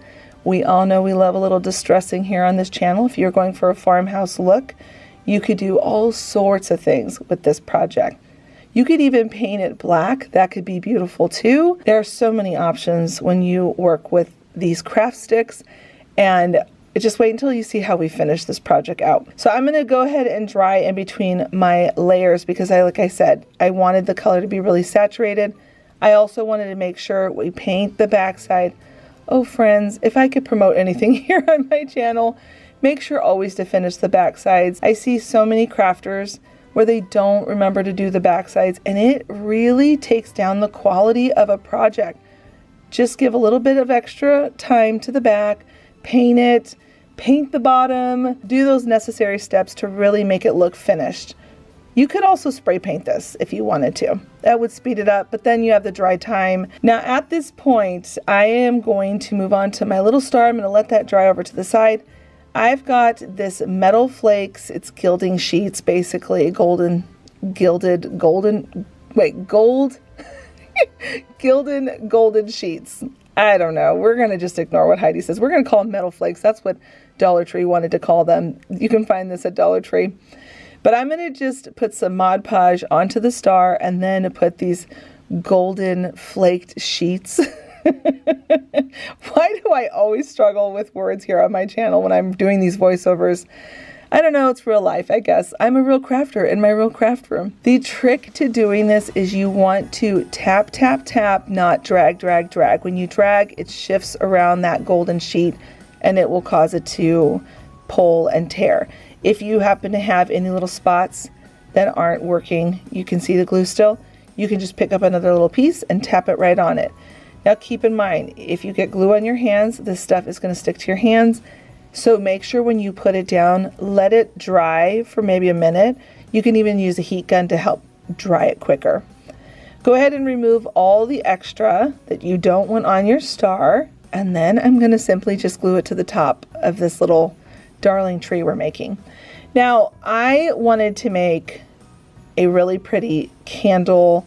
We all know we love a little distressing here on this channel. If you're going for a farmhouse look, you could do all sorts of things with this project. You could even paint it black. That could be beautiful too. There are so many options when you work with these craft sticks, and just wait until you see how we finish this project out. So I'm going to go ahead and dry in between my layers because like I said, I wanted the color to be really saturated. I also wanted to make sure we paint the backside. Oh friends, if I could promote anything here on my channel, make sure always to finish the backsides. I see so many crafters where they don't remember to do the backsides, and it really takes down the quality of a project. Just give a little bit of extra time to the back, paint it, paint the bottom, do those necessary steps to really make it look finished. You could also spray paint this if you wanted to. That would speed it up, but then you have the dry time. Now at this point, I am going to move on to my little star. I'm going to let that dry over to the side. I've got this metal flakes, it's gilding sheets, basically golden, gilded, golden, wait, gold, gilded golden sheets. I don't know. We're going to just ignore what Heidi says. We're going to call them metal flakes. That's what Dollar Tree wanted to call them. You can find this at Dollar Tree. But I'm going to just put some Mod Podge onto the star and then put these golden flaked sheets. Why do I always struggle with words here on my channel when I'm doing these voiceovers? I don't know, it's real life, I guess. I'm a real crafter in my real craft room. The trick to doing this is you want to tap, tap, tap, not drag, drag, drag. When you drag, it shifts around that golden sheet and it will cause it to pull and tear. If you happen to have any little spots that aren't working, you can see the glue still, you can just pick up another little piece and tap it right on it. Now keep in mind, if you get glue on your hands, this stuff is going to stick to your hands. So make sure when you put it down, let it dry for maybe a minute. You can even use a heat gun to help dry it quicker. Go ahead and remove all the extra that you don't want on your star. And then I'm going to simply just glue it to the top of this little darling tree we're making. Now I wanted to make a really pretty candle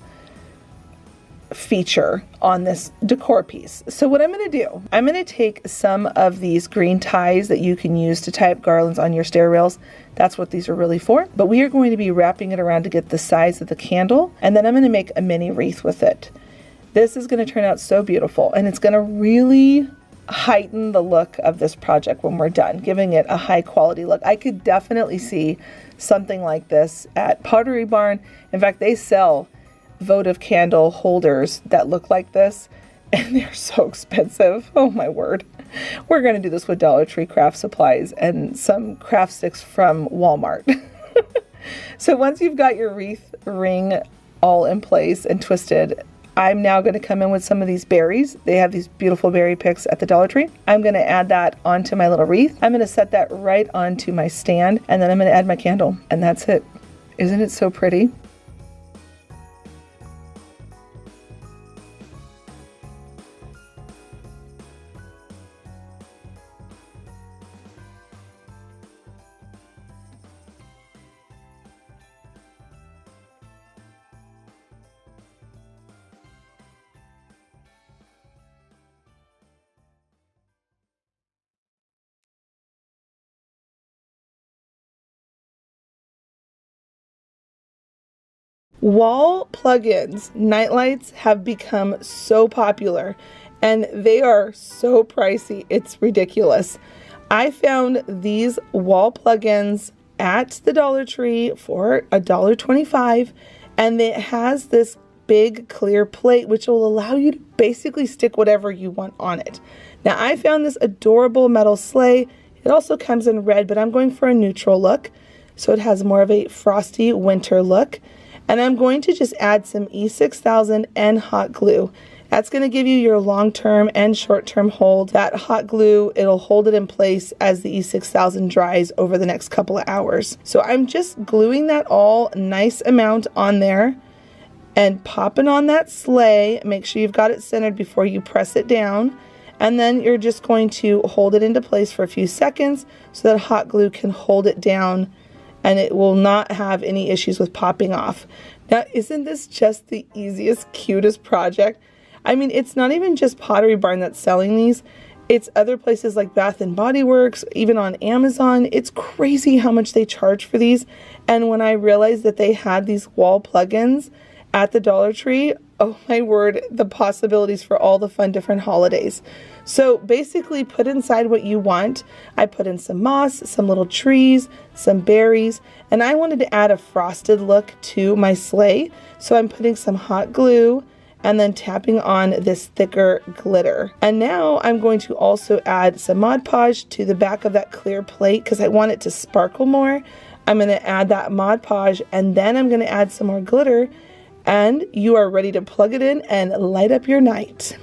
feature on this decor piece. So what I'm going to do, I'm going to take some of these green ties that you can use to tie up garlands on your stair rails. That's what these are really for. But we are going to be wrapping it around to get the size of the candle, and then I'm going to make a mini wreath with it. This is going to turn out so beautiful, and it's going to really heighten the look of this project when we're done, giving it a high quality look. I could definitely see something like this at Pottery Barn. In fact, they sell votive candle holders that look like this, and they're so expensive. Oh my word. We're going to do this with Dollar Tree craft supplies and some craft sticks from Walmart. So once you've got your wreath ring all in place and twisted, I'm now going to come in with some of these berries. They have these beautiful berry picks at the Dollar Tree. I'm going to add that onto my little wreath. I'm going to set that right onto my stand, and then I'm going to add my candle, and that's it. Isn't it so pretty? Wall plugins, nightlights, have become so popular, and they are so pricey, it's ridiculous. I found these wall plugins at the Dollar Tree for $1.25, and it has this big clear plate, which will allow you to basically stick whatever you want on it. Now I found this adorable metal sleigh. It also comes in red, but I'm going for a neutral look. So it has more of a frosty winter look. And I'm going to just add some E6000 and hot glue. That's going to give you your long-term and short-term hold. That hot glue, it'll hold it in place as the E6000 dries over the next couple of hours. So I'm just gluing that all nice amount on there and popping on that sleigh. Make sure you've got it centered before you press it down. And then you're just going to hold it into place for a few seconds so that hot glue can hold it down and it will not have any issues with popping off. Now, isn't this just the easiest, cutest project? I mean, it's not even just Pottery Barn that's selling these. It's other places like Bath and Body Works, even on Amazon. It's crazy how much they charge for these. And when I realized that they had these wall plugins at the Dollar Tree, oh my word, the possibilities for all the fun different holidays. So basically put inside what you want. I put in some moss, some little trees, some berries, and I wanted to add a frosted look to my sleigh. So I'm putting some hot glue and then tapping on this thicker glitter. And now I'm going to also add some Mod Podge to the back of that clear plate because I want it to sparkle more. I'm going to add that Mod Podge and then I'm going to add some more glitter, and you are ready to plug it in and light up your night.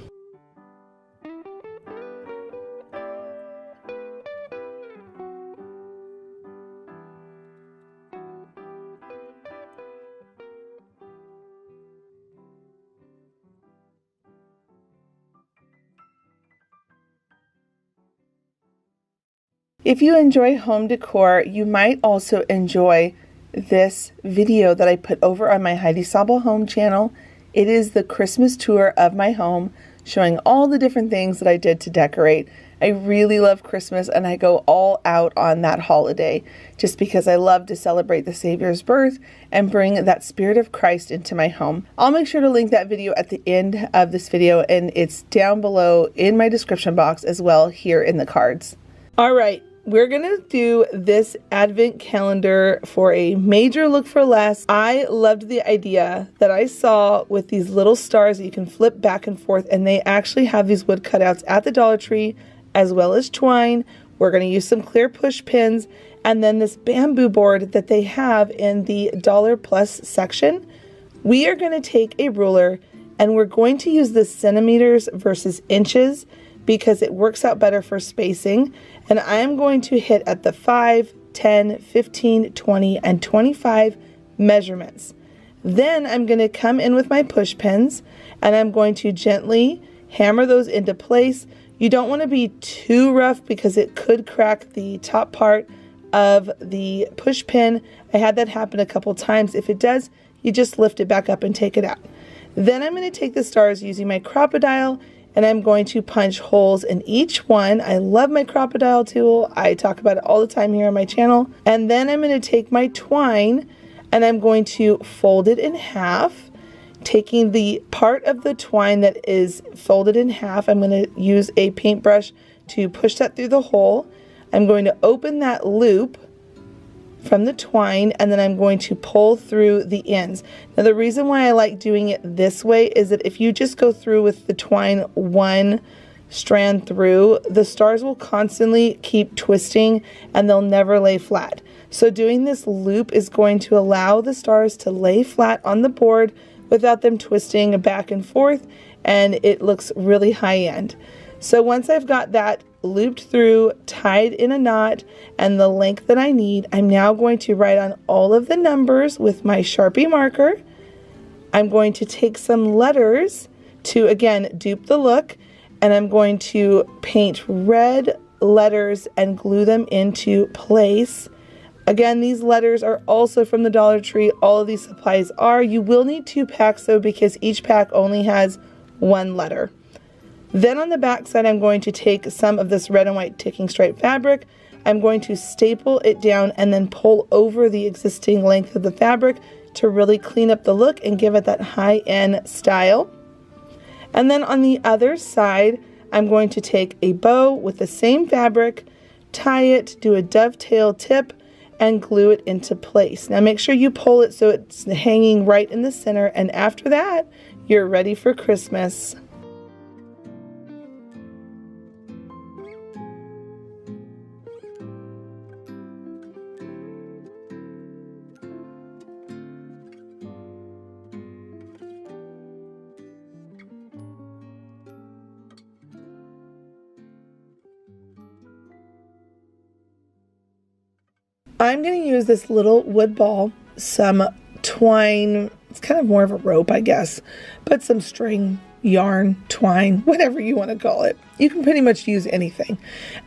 If you enjoy home decor, you might also enjoy this video that I put over on my Heidi Sonboul home channel. It is the Christmas tour of my home, showing all the different things that I did to decorate. I really love Christmas and I go all out on that holiday just because I love to celebrate the Savior's birth and bring that spirit of Christ into my home. I'll make sure to link that video at the end of this video, and it's down below in my description box as well here in the cards. All right. We're going to do this advent calendar for a major look for less. I loved the idea that I saw with these little stars that you can flip back and forth, and they actually have these wood cutouts at the Dollar Tree as well as twine. We're going to use some clear push pins and then this bamboo board that they have in the Dollar Plus section. We are going to take a ruler and we're going to use the centimeters versus inches because it works out better for spacing. And I am going to hit at the 5, 10, 15, 20, and 25 measurements. Then I'm going to come in with my push pins and I'm going to gently hammer those into place. You don't want to be too rough because it could crack the top part of the push pin. I had that happen a couple times. If it does, you just lift it back up and take it out. Then I'm going to take the stars using my Crop-A-Dile and I'm going to punch holes in each one. I love my Crop-A-Dile tool. I talk about it all the time here on my channel. And then I'm going to take my twine and I'm going to fold it in half. Taking the part of the twine that is folded in half, I'm going to use a paintbrush to push that through the hole. I'm going to open that loop from the twine and then I'm going to pull through the ends. Now the reason why I like doing it this way is that if you just go through with the twine one strand through, the stars will constantly keep twisting and they'll never lay flat. So doing this loop is going to allow the stars to lay flat on the board without them twisting back and forth, and it looks really high end. So once I've got that looped through, tied in a knot, and the length that I need, I'm now going to write on all of the numbers with my Sharpie marker. I'm going to take some letters to, again, dupe the look, and I'm going to paint red letters and glue them into place. Again, these letters are also from the Dollar Tree. All of these supplies are. You will need 2 packs though because each pack only has 1 letter. Then on the back side, I'm going to take some of this red and white ticking stripe fabric. I'm going to staple it down and then pull over the existing length of the fabric to really clean up the look and give it that high-end style. And then on the other side, I'm going to take a bow with the same fabric, tie it, do a dovetail tip, and glue it into place. Now make sure you pull it so it's hanging right in the center, and after that, you're ready for Christmas. I'm going to use this little wood ball, some twine, it's kind of more of a rope, I guess, but some string, yarn, twine, whatever you want to call it. You can pretty much use anything.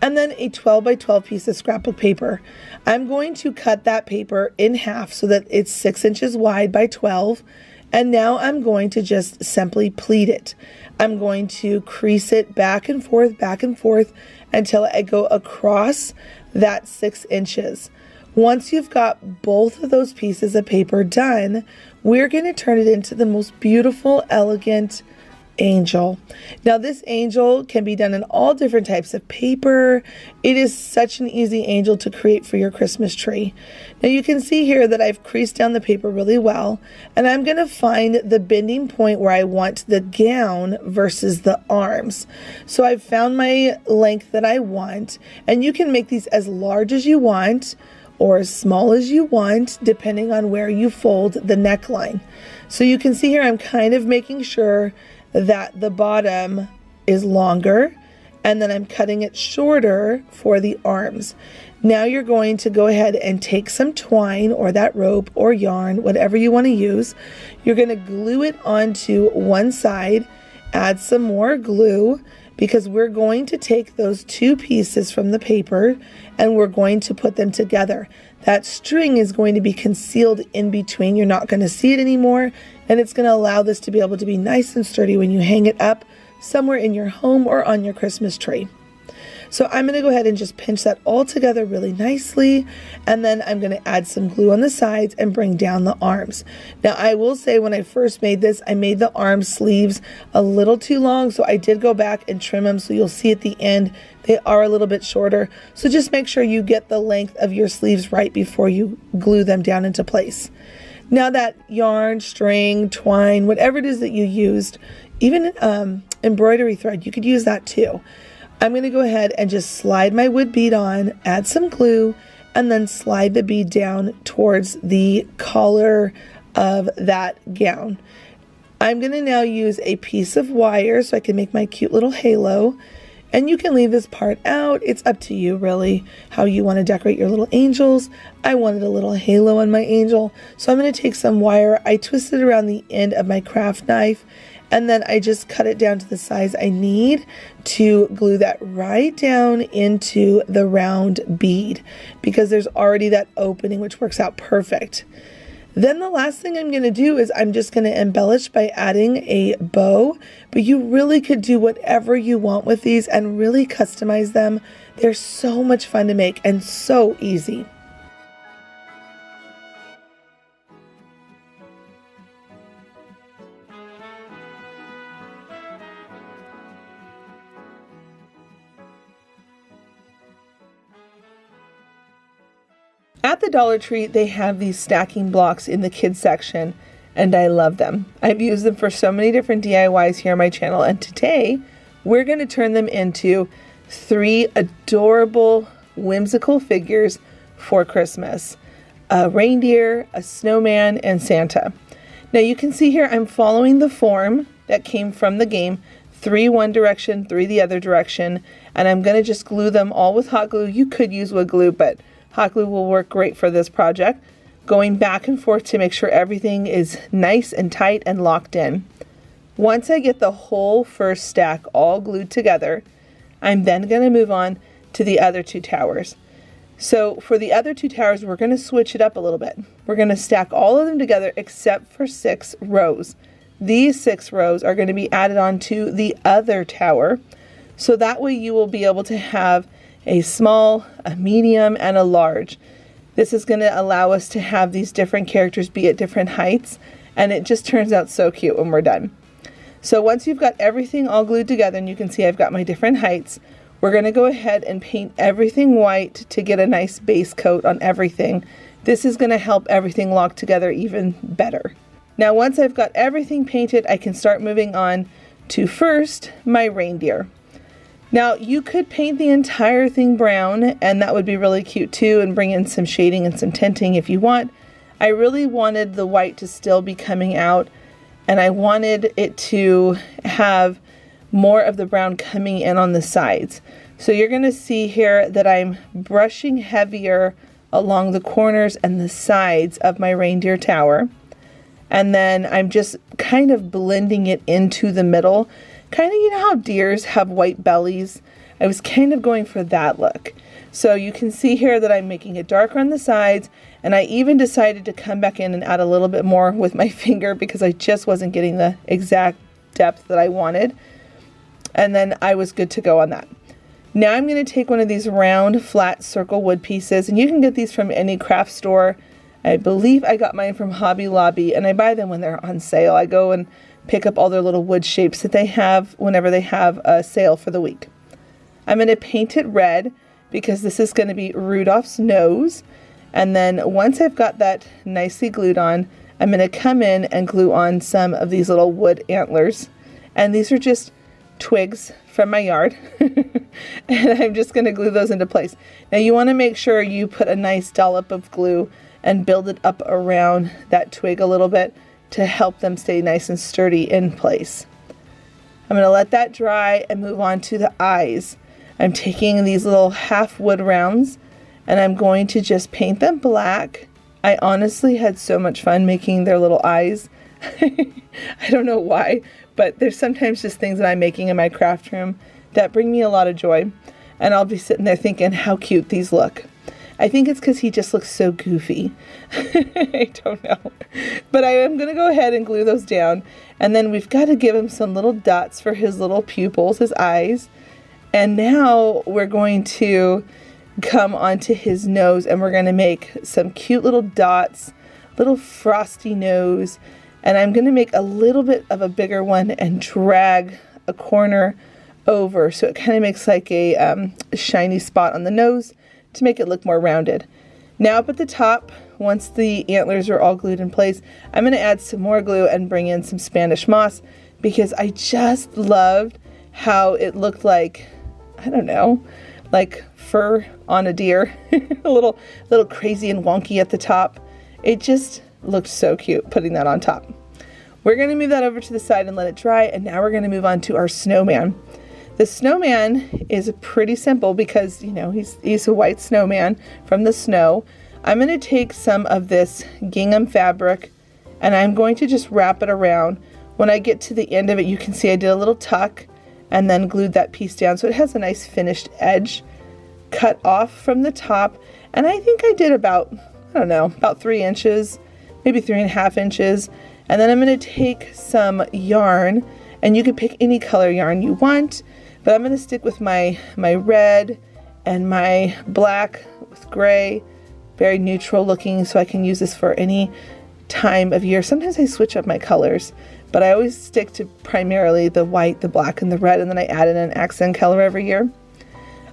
And then a 12 by 12 piece of scrapbook paper. I'm going to cut that paper in half so that it's 6 inches wide by 12. And now I'm going to just simply pleat it. I'm going to crease it back and forth until I go across that 6 inches. Once you've got both of those pieces of paper done, we're going to turn it into the most beautiful, elegant angel. Now this angel can be done in all different types of paper. It is such an easy angel to create for your Christmas tree. Now you can see here that I've creased down the paper really well, and I'm going to find the bending point where I want the gown versus the arms. So I've found my length that I want, and you can make these as large as you want or as small as you want, depending on where you fold the neckline. So you can see here I'm kind of making sure that the bottom is longer, and then I'm cutting it shorter for the arms. Now you're going to go ahead and take some twine or that rope or yarn, whatever you want to use. You're going to glue it onto one side, add some more glue, because we're going to take those two pieces from the paper and we're going to put them together. That string is going to be concealed in between. You're not going to see it anymore, and it's going to allow this to be able to be nice and sturdy when you hang it up somewhere in your home or on your Christmas tree. So I'm going to go ahead and just pinch that all together really nicely, and then I'm going to add some glue on the sides and bring down the arms. Now I will say when I first made this, I made the arm sleeves a little too long, so I did go back and trim them, so you'll see at the end they are a little bit shorter. So just make sure you get the length of your sleeves right before you glue them down into place. Now that yarn, string, twine, whatever it is that you used, even embroidery thread, you could use that too. I'm going to go ahead and just slide my wood bead on, add some glue, and then slide the bead down towards the collar of that gown. I'm going to now use a piece of wire so I can make my cute little halo. And you can leave this part out. It's up to you really how you want to decorate your little angels. I wanted a little halo on my angel, so I'm going to take some wire. I twist it around the end of my craft knife, and then I just cut it down to the size I need to glue that right down into the round bead, because there's already that opening, which works out perfect. Then the last thing I'm going to do is I'm just going to embellish by adding a bow, but you really could do whatever you want with these and really customize them. They're so much fun to make and so easy. At the Dollar Tree, they have these stacking blocks in the kids section, and I love them. I've used them for so many different DIYs here on my channel, and today we're going to turn them into 3 adorable whimsical figures for Christmas. A reindeer, a snowman, and Santa. Now you can see here I'm following the form that came from the game, 3 one direction, 3 the other direction, and I'm going to just glue them all with hot glue. You could use wood glue, but hot glue will work great for this project. Going back and forth to make sure everything is nice and tight and locked in. Once I get the whole first stack all glued together, I'm then going to move on to the other 2 towers. So for the other 2 towers, we're going to switch it up a little bit. We're going to stack all of them together except for 6 rows. These 6 rows are going to be added on to the other tower. So that way you will be able to have a small, a medium, and a large. This is going to allow us to have these different characters be at different heights, and it just turns out so cute when we're done. So once you've got everything all glued together, and you can see I've got my different heights, we're going to go ahead and paint everything white to get a nice base coat on everything. This is going to help everything lock together even better. Now once I've got everything painted, I can start moving on to first my reindeer. Now you could paint the entire thing brown, and that would be really cute too, and bring in some shading and some tinting if you want. I really wanted the white to still be coming out, and I wanted it to have more of the brown coming in on the sides. So you're going to see here that I'm brushing heavier along the corners and the sides of my reindeer tower. And then I'm just kind of blending it into the middle. Kind of, you know how deers have white bellies? I was kind of going for that look. So you can see here that I'm making it darker on the sides, and I even decided to come back in and add a little bit more with my finger because I just wasn't getting the exact depth that I wanted. And then I was good to go on that. Now I'm going to take one of these round flat circle wood pieces, and you can get these from any craft store. I believe I got mine from Hobby Lobby, and I buy them when they're on sale. I go and pick up all their little wood shapes that they have whenever they have a sale for the week. I'm going to paint it red because this is going to be Rudolph's nose. And then once I've got that nicely glued on, I'm going to come in and glue on some of these little wood antlers. And these are just twigs from my yard. And I'm just going to glue those into place. Now you want to make sure you put a nice dollop of glue and build it up around that twig a little bit to help them stay nice and sturdy in place. I'm going to let that dry and move on to the eyes. I'm taking these little half wood rounds and I'm going to just paint them black. I honestly had so much fun making their little eyes. I don't know why, but there's sometimes just things that I'm making in my craft room that bring me a lot of joy. And I'll be sitting there thinking how cute these look. I think it's because he just looks so goofy. I don't know. But I am going to go ahead and glue those down. And then we've got to give him some little dots for his little pupils, his eyes. And now we're going to come onto his nose and we're going to make some cute little dots, little frosty nose. And I'm going to make a little bit of a bigger one and drag a corner over so it kind of makes like a shiny spot on the nose to make it look more rounded. Now up at the top, once the antlers are all glued in place, I'm going to add some more glue and bring in some Spanish moss because I just loved how it looked like, I don't know, like fur on a deer. a little crazy and wonky at the top. It just looked so cute putting that on top. We're going to move that over to the side and let it dry, and now we're going to move on to our snowman. The snowman is pretty simple because, you know, he's a white snowman from the snow. I'm going to take some of this gingham fabric and I'm going to just wrap it around. When I get to the end of it, you can see I did a little tuck and then glued that piece down so it has a nice finished edge cut off from the top. And I think I did about, I don't know, about 3 inches, maybe 3.5 inches. And then I'm going to take some yarn, and you can pick any color yarn you want, but I'm going to stick with my red and my black with gray, very neutral looking, so I can use this for any time of year. Sometimes I switch up my colors, but I always stick to primarily the white, the black, and the red, and then I add in an accent color every year.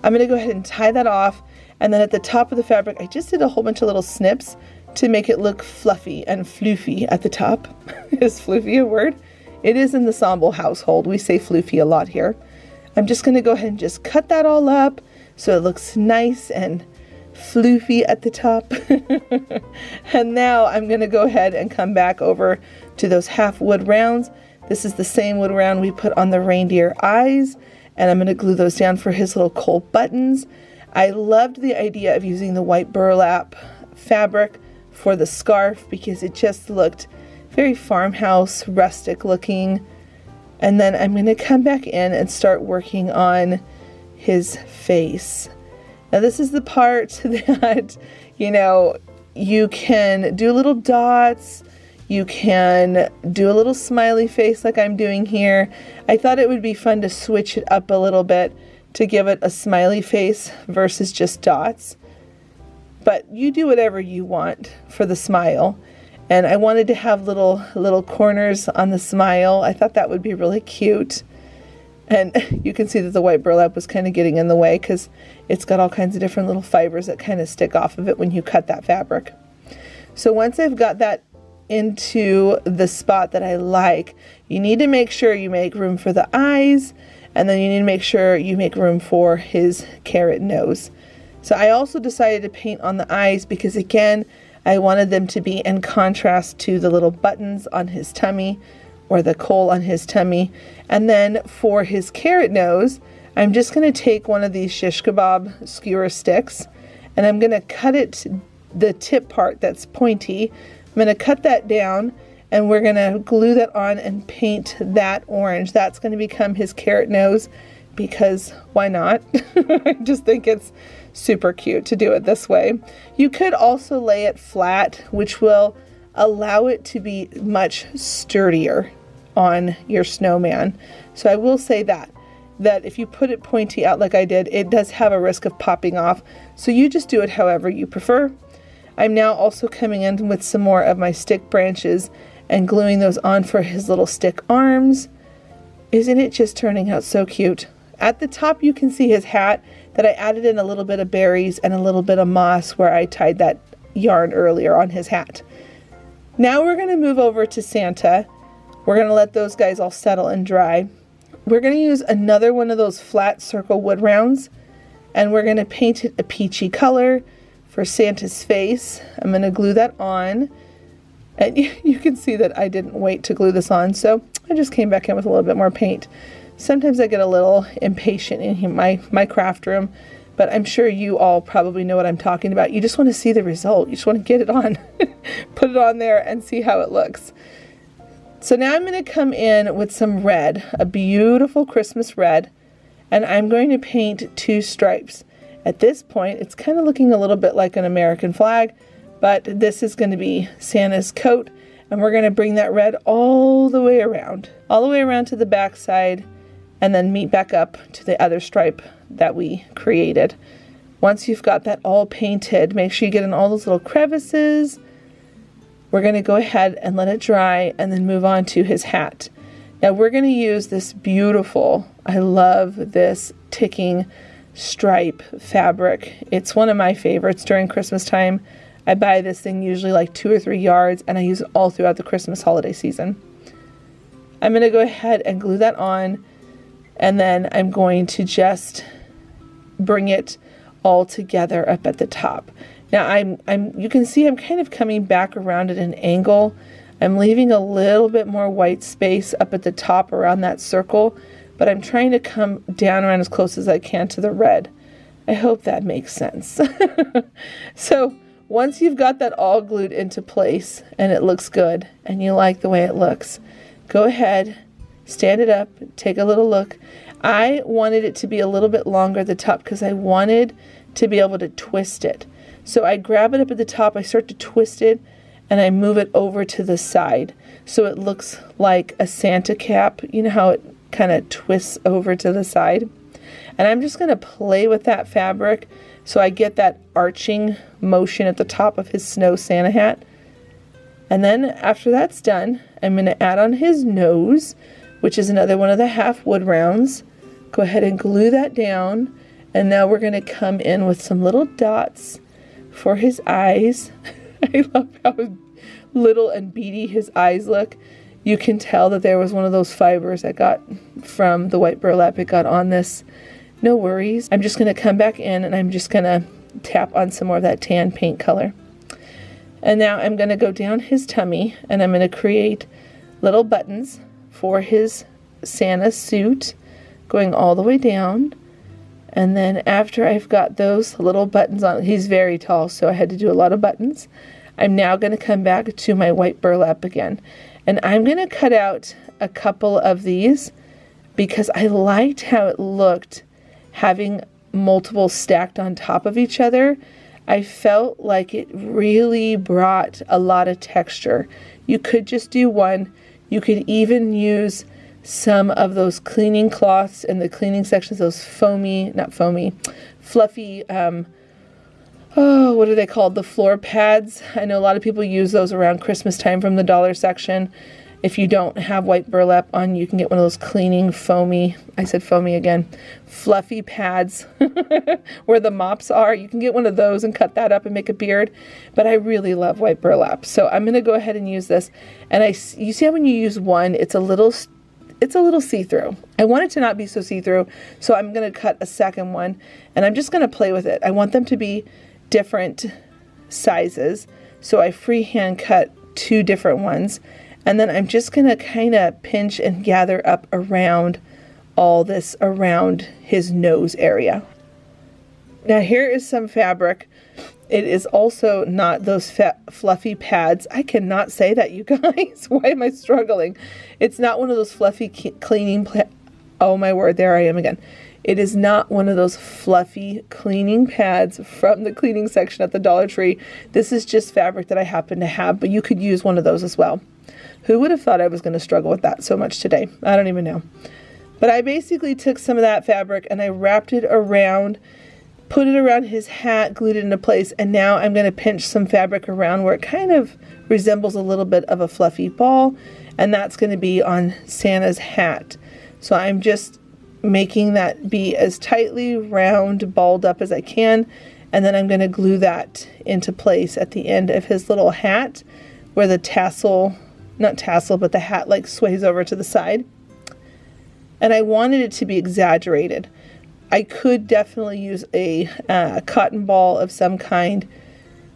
I'm going to go ahead and tie that off, and then at the top of the fabric, I just did a whole bunch of little snips to make it look fluffy and floofy at the top. Is floofy a word? It is in the Sonboul household. We say floofy a lot here. I'm just going to go ahead and just cut that all up so it looks nice and floofy at the top. And now I'm going to go ahead and come back over to those half wood rounds. This is the same wood round we put on the reindeer eyes, and I'm going to glue those down for his little coal buttons. I loved the idea of using the white burlap fabric for the scarf because it just looked very farmhouse, rustic looking. And then I'm going to come back in and start working on his face. Now this is the part that, you know, you can do little dots, you can do a little smiley face like I'm doing here. I thought it would be fun to switch it up a little bit to give it a smiley face versus just dots. But you do whatever you want for the smile. And I wanted to have little corners on the smile. I thought that would be really cute. And you can see that the white burlap was kind of getting in the way because it's got all kinds of different little fibers that kind of stick off of it when you cut that fabric. So once I've got that into the spot that I like, you need to make sure you make room for the eyes, and then you need to make sure you make room for his carrot nose. So I also decided to paint on the eyes because, again, I wanted them to be in contrast to the little buttons on his tummy, or the coal on his tummy. And then for his carrot nose, I'm just going to take one of these shish kebab skewer sticks, and I'm going to cut it, the tip part that's pointy, I'm going to cut that down, and we're going to glue that on and paint that orange. That's going to become his carrot nose, because why not? I just think it's super cute to do it this way. You could also lay it flat, which will allow it to be much sturdier on your snowman. So I will say that if you put it pointy out like I did, it does have a risk of popping off. So you just do it however you prefer. I'm now also coming in with some more of my stick branches and gluing those on for his little stick arms. Isn't it just turning out so cute? At the top you can see his hat that I added in a little bit of berries and a little bit of moss where I tied that yarn earlier on his hat. Now we're going to move over to Santa. We're going to let those guys all settle and dry. We're going to use another one of those flat circle wood rounds, and we're going to paint it a peachy color for Santa's face. I'm going to glue that on, and you can see that I didn't wait to glue this on, so I just came back in with a little bit more paint. Sometimes I get a little impatient in here, my craft room, but I'm sure you all probably know what I'm talking about. You just want to see the result. You just want to get it on, put it on there and see how it looks. So now I'm going to come in with some red, a beautiful Christmas red, and I'm going to paint 2 stripes. At this point, it's kind of looking a little bit like an American flag, but this is going to be Santa's coat, and we're going to bring that red all the way around to the back side, and then meet back up to the other stripe that we created. Once you've got that all painted, make sure you get in all those little crevices. We're going to go ahead and let it dry and then move on to his hat. Now we're going to use this beautiful, I love this ticking stripe fabric. It's one of my favorites during Christmas time. I buy this thing usually like 2 or 3 yards, and I use it all throughout the Christmas holiday season. I'm going to go ahead and glue that on, and then I'm going to just bring it all together up at the top. Now you can see I'm kind of coming back around at an angle. I'm leaving a little bit more white space up at the top around that circle, but I'm trying to come down around as close as I can to the red. I hope that makes sense. So once you've got that all glued into place and it looks good and you like the way it looks, go ahead, stand it up, take a little look. I wanted it to be a little bit longer at the top because I wanted to be able to twist it. So I grab it up at the top, I start to twist it, and I move it over to the side so it looks like a Santa cap. You know how it kind of twists over to the side? And I'm just going to play with that fabric so I get that arching motion at the top of his snow Santa hat. And then after that's done, I'm going to add on his nose, which is another one of the half wood rounds. Go ahead and glue that down. And now we're going to come in with some little dots for his eyes. I love how little and beady his eyes look. You can tell that there was one of those fibers I got from the white burlap it got on this. No worries. I'm just going to come back in and I'm just going to tap on some more of that tan paint color. And now I'm going to go down his tummy and I'm going to create little buttons for his Santa suit going all the way down. And then after I've got those little buttons on, he's very tall, so I had to do a lot of buttons. I'm now going to come back to my white burlap again. And I'm going to cut out a couple of these because I liked how it looked having multiple stacked on top of each other. I felt like it really brought a lot of texture. You could just do one. You could even use some of those cleaning cloths in the cleaning sections, those fluffy, what are they called? The floor pads. I know a lot of people use those around Christmas time from the dollar section. If you don't have white burlap on, you can get one of those cleaning foamy, I said foamy again, fluffy pads where the mops are. You can get one of those and cut that up and make a beard. But I really love white burlap. So I'm going to go ahead and use this. And you see how when you use one, it's a little see-through. I want it to not be so see-through. So I'm going to cut a second one and I'm just going to play with it. I want them to be different sizes. So I freehand cut 2 different ones. And then I'm just going to kind of pinch and gather up around all this around his nose area. Now here is some fabric. It is also not those fluffy pads. I cannot say that, you guys. Why am I struggling? It's not one of those fluffy cleaning oh my word, there I am again. It is not one of those fluffy cleaning pads from the cleaning section at the Dollar Tree. This is just fabric that I happen to have, but you could use one of those as well. Who would have thought I was going to struggle with that so much today? I don't even know. But I basically took some of that fabric and I wrapped it around, put it around his hat, glued it into place, and now I'm going to pinch some fabric around where it kind of resembles a little bit of a fluffy ball, and that's going to be on Santa's hat. So I'm just making that be as tightly round, balled up as I can, and then I'm going to glue that into place at the end of his little hat where the tassel, not tassel, but the hat like sways over to the side. And I wanted it to be exaggerated. I could definitely use a cotton ball of some kind.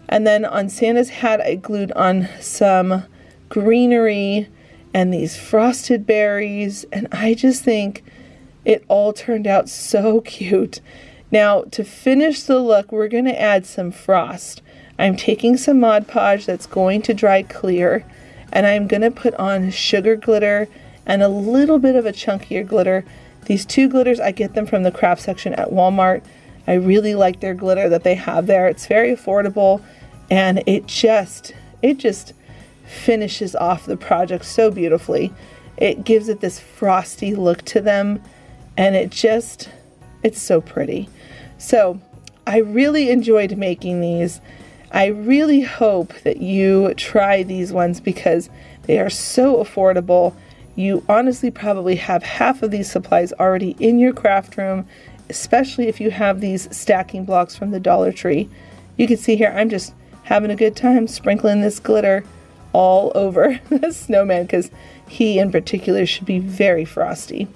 And then on Santa's hat, I glued on some greenery and these frosted berries. And I just think it all turned out so cute. Now, to finish the look, we're going to add some frost. I'm taking some Mod Podge that's going to dry clear, and I'm going to put on sugar glitter and a little bit of a chunkier glitter. These 2 glitters, I get them from the craft section at Walmart. I really like their glitter that they have there. It's very affordable, and it just finishes off the project so beautifully. It gives it this frosty look to them, and it's so pretty. So I really enjoyed making these. I really hope that you try these ones because they are so affordable. You honestly probably have half of these supplies already in your craft room, especially if you have these stacking blocks from the Dollar Tree. You can see here I'm just having a good time sprinkling this glitter all over the snowman because he in particular should be very frosty.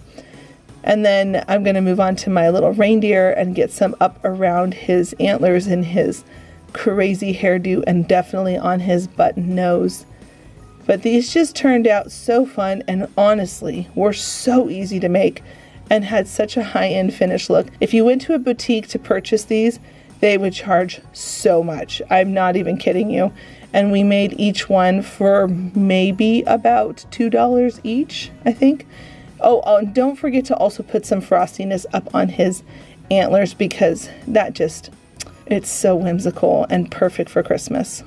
And then I'm going to move on to my little reindeer and get some up around his antlers and his crazy hairdo and definitely on his button nose. But these just turned out so fun and honestly were so easy to make and had such a high-end finish look. If you went to a boutique to purchase these, they would charge so much. I'm not even kidding you. And we made each one for maybe about $2 each, I think. Oh, and don't forget to also put some frostiness up on his antlers because it's so whimsical and perfect for Christmas.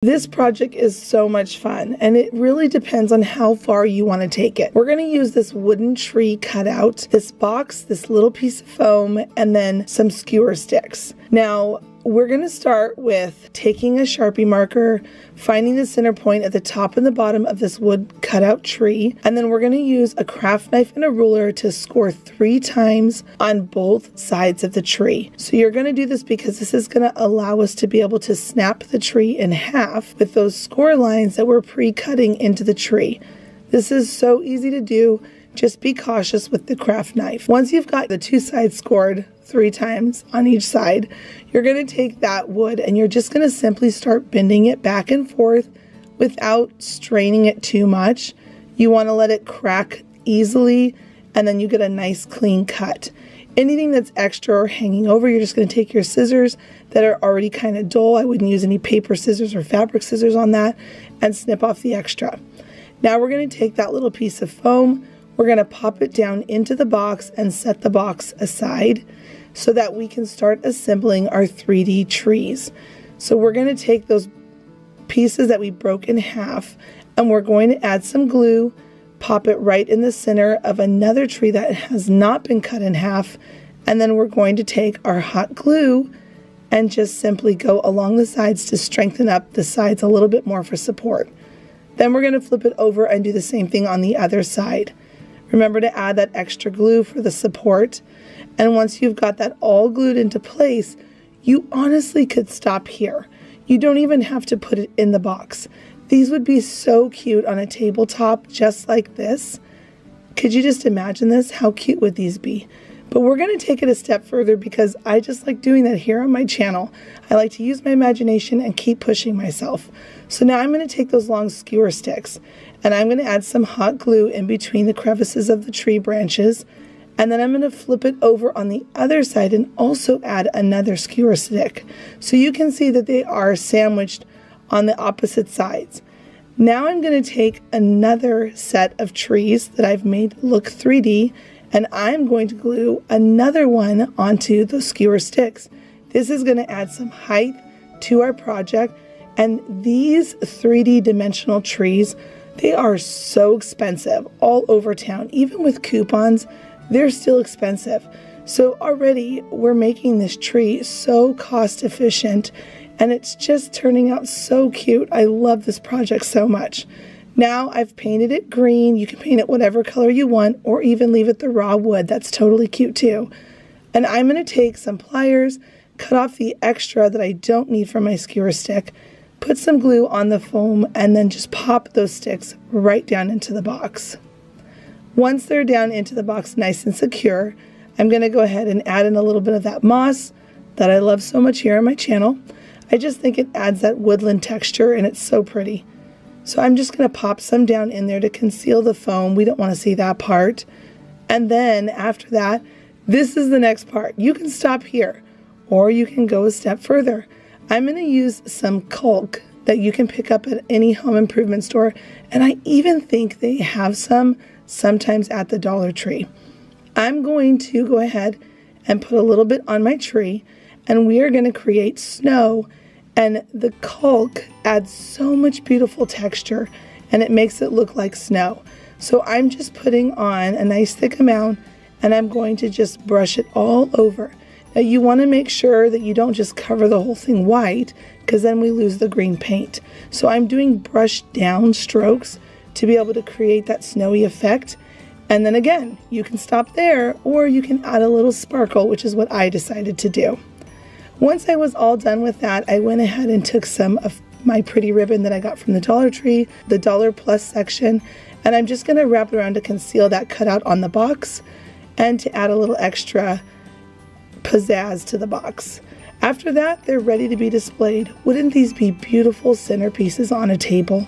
This project is so much fun, and it really depends on how far you want to take it. We're going to use this wooden tree cutout, this box, this little piece of foam, and then some skewer sticks. Now, we're going to start with taking a Sharpie marker, finding the center point at the top and the bottom of this wood cutout tree, and then we're going to use a craft knife and a ruler to score 3 times on both sides of the tree. So you're going to do this because this is going to allow us to be able to snap the tree in half with those score lines that we're pre-cutting into the tree. This is so easy to do. Just be cautious with the craft knife. Once you've got the 2 sides scored 3 times on each side, you're going to take that wood and you're just going to simply start bending it back and forth without straining it too much. You want to let it crack easily, and then you get a nice clean cut. Anything that's extra or hanging over, you're just going to take your scissors that are already kind of dull. I wouldn't use any paper scissors or fabric scissors on that, and snip off the extra. Now we're going to take that little piece of foam, we're going to pop it down into the box and set the box aside so that we can start assembling our 3D trees. So we're going to take those pieces that we broke in half, and we're going to add some glue, pop it right in the center of another tree that has not been cut in half, and then we're going to take our hot glue and just simply go along the sides to strengthen up the sides a little bit more for support. Then we're going to flip it over and do the same thing on the other side. Remember to add that extra glue for the support, and once you've got that all glued into place, you honestly could stop here. You don't even have to put it in the box. These would be so cute on a tabletop just like this. Could you just imagine this? How cute would these be? But we're going to take it a step further because I just like doing that here on my channel. I like to use my imagination and keep pushing myself. So now I'm going to take those long skewer sticks and I'm going to add some hot glue in between the crevices of the tree branches. And then I'm going to flip it over on the other side and also add another skewer stick. So you can see that they are sandwiched on the opposite sides. Now I'm going to take another set of trees that I've made look 3D, and I'm going to glue another one onto those skewer sticks. This is going to add some height to our project, and these 3D dimensional trees, they are so expensive all over town. Even with coupons, they're still expensive. So already we're making this tree so cost efficient, and it's just turning out so cute. I love this project so much. Now I've painted it green. You can paint it whatever color you want, or even leave it the raw wood. That's totally cute too. And I'm going to take some pliers, cut off the extra that I don't need from my skewer stick, put some glue on the foam, and then just pop those sticks right down into the box. Once they're down into the box nice and secure, I'm going to go ahead and add in a little bit of that moss that I love so much here on my channel. I just think it adds that woodland texture and it's so pretty. So I'm just going to pop some down in there to conceal the foam. We don't want to see that part. And then after that, this is the next part. You can stop here or you can go a step further. I'm going to use some caulk that you can pick up at any home improvement store. And I even think they have some sometimes at the Dollar Tree. I'm going to go ahead and put a little bit on my tree, and we are going to create snow, and the caulk adds so much beautiful texture and it makes it look like snow. So I'm just putting on a nice thick amount and I'm going to just brush it all over. Now you want to make sure that you don't just cover the whole thing white, because then we lose the green paint. So I'm doing brush down strokes to be able to create that snowy effect. And then again, you can stop there or you can add a little sparkle, which is what I decided to do. Once I was all done with that, I went ahead and took some of my pretty ribbon that I got from the Dollar Tree, the Dollar Plus section, and I'm just going to wrap it around to conceal that cutout on the box and to add a little extra pizzazz to the box. After that, they're ready to be displayed. Wouldn't these be beautiful centerpieces on a table?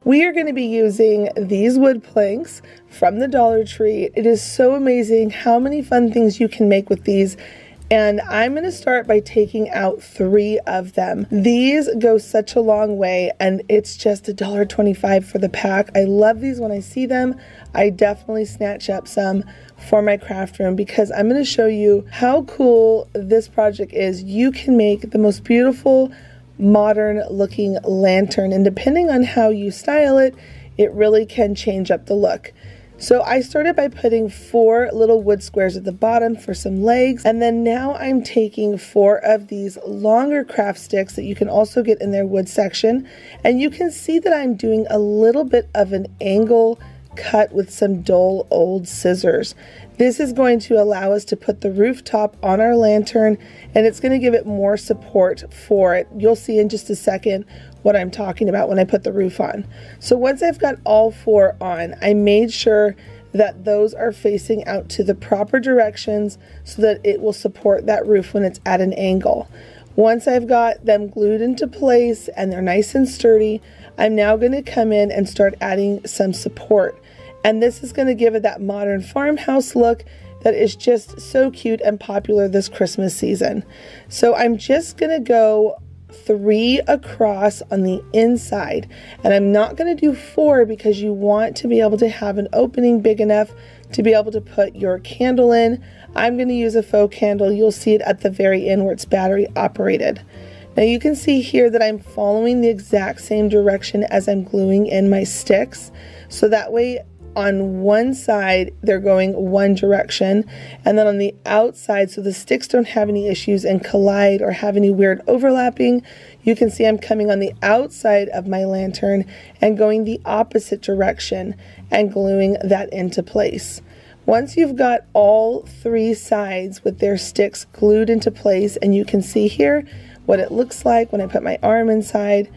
We are going to be using these wood planks from the Dollar Tree. It is so amazing how many fun things you can make with these. And I'm going to start by taking out 3 of them. These go such a long way, and it's just $1.25 for the pack. I love these when I see them. I definitely snatch up some for my craft room because I'm going to show you how cool this project is. You can make the most beautiful modern looking lantern, and depending on how you style it, it really can change up the look. So I started by putting 4 little wood squares at the bottom for some legs, and then now I'm taking 4 of these longer craft sticks that you can also get in their wood section, and you can see that I'm doing a little bit of an angle cut with some dull old scissors. This is going to allow us to put the rooftop on our lantern, and it's going to give it more support for it. You'll see in just a second what I'm talking about when I put the roof on. So once I've got all 4 on, I made sure that those are facing out to the proper directions so that it will support that roof when it's at an angle. Once I've got them glued into place and they're nice and sturdy, I'm now going to come in and start adding some support. And this is going to give it that modern farmhouse look that is just so cute and popular this Christmas season. So I'm just going to go 3 across on the inside, and I'm not going to do 4 because you want to be able to have an opening big enough to be able to put your candle in. I'm going to use a faux candle. You'll see it at the very end where it's battery operated. Now you can see here that I'm following the exact same direction as I'm gluing in my sticks, so that way on one side they're going one direction, and then on the outside, so the sticks don't have any issues and collide or have any weird overlapping, you can see I'm coming on the outside of my lantern and going the opposite direction and gluing that into place. Once you've got all 3 sides with their sticks glued into place, and you can see here what it looks like when I put my arm inside,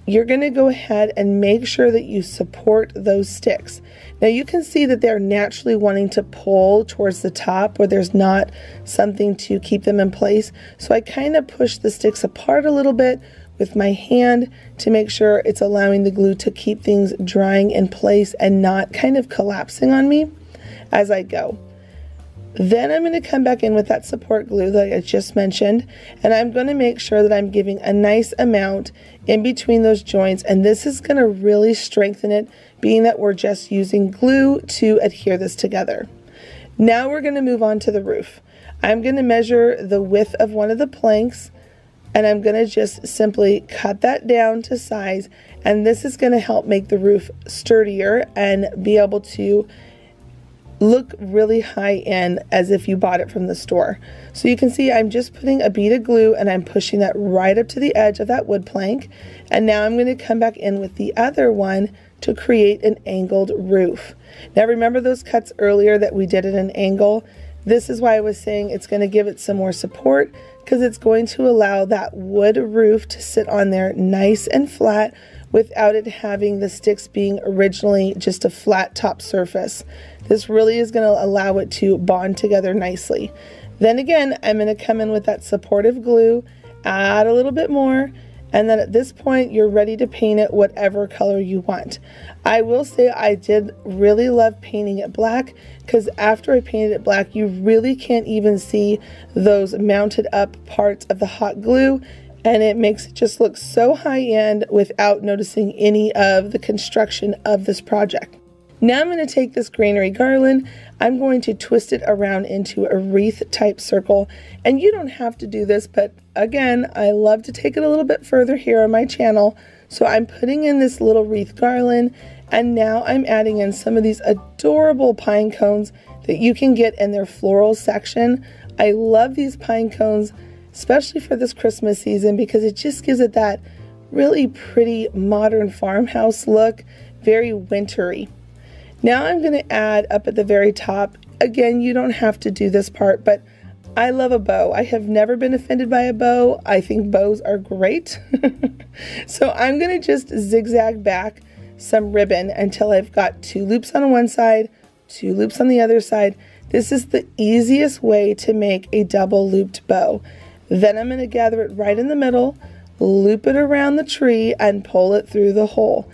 you're going to go ahead and make sure that you support those sticks. Now you can see that they're naturally wanting to pull towards the top where there's not something to keep them in place. So I kind of push the sticks apart a little bit with my hand to make sure it's allowing the glue to keep things drying in place and not kind of collapsing on me as I go. Then I'm going to come back in with that support glue that I just mentioned, and I'm going to make sure that I'm giving a nice amount in between those joints, and this is going to really strengthen it, being that we're just using glue to adhere this together. Now we're going to move on to the roof. I'm going to measure the width of one of the planks, and I'm going to just simply cut that down to size, and this is going to help make the roof sturdier and be able to look really high end as if you bought it from the store. So you can see I'm just putting a bead of glue and I'm pushing that right up to the edge of that wood plank, and now I'm going to come back in with the other one to create an angled roof. Now remember those cuts earlier that we did at an angle? This is why I was saying it's going to give it some more support, because it's going to allow that wood roof to sit on there nice and flat without it having the sticks being originally just a flat top surface. This really is going to allow it to bond together nicely. Then again, I'm going to come in with that supportive glue, add a little bit more, and then at this point you're ready to paint it whatever color you want. I will say I did really love painting it black, because after I painted it black you really can't even see those mounted up parts of the hot glue, and it makes it just look so high end without noticing any of the construction of this project. Now I'm going to take this greenery garland, I'm going to twist it around into a wreath type circle, and you don't have to do this, but again, I love to take it a little bit further here on my channel. So I'm putting in this little wreath garland, and now I'm adding in some of these adorable pine cones that you can get in their floral section. I love these pine cones, especially for this Christmas season, because it just gives it that really pretty modern farmhouse look, very wintry. Now I'm going to add up at the very top, again you don't have to do this part, but I love a bow. I have never been offended by a bow. I think bows are great. So I'm going to just zigzag back some ribbon until I've got 2 loops on one side, 2 loops on the other side. This is the easiest way to make a double looped bow. Then I'm going to gather it right in the middle, loop it around the tree, and pull it through the hole.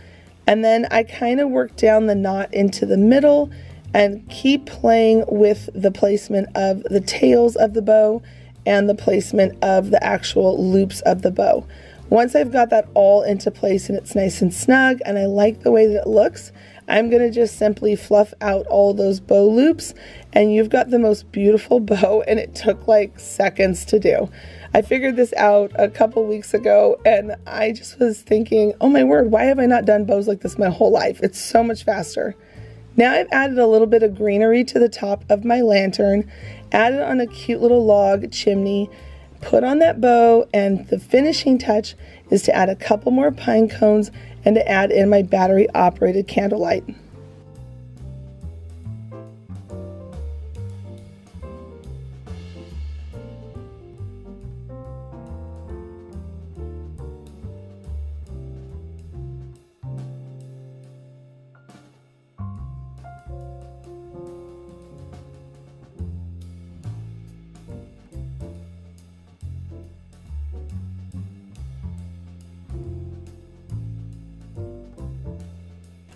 And then I kind of work down the knot into the middle and keep playing with the placement of the tails of the bow and the placement of the actual loops of the bow. Once I've got that all into place and it's nice and snug and I like the way that it looks, I'm going to just simply fluff out all those bow loops, and you've got the most beautiful bow, and it took like seconds to do. I figured this out a couple weeks ago, and I just was thinking, oh my word, why have I not done bows like this my whole life? It's so much faster. Now I've added a little bit of greenery to the top of my lantern, added on a cute little log chimney, put on that bow, and the finishing touch is to add a couple more pine cones and to add in my battery operated candlelight.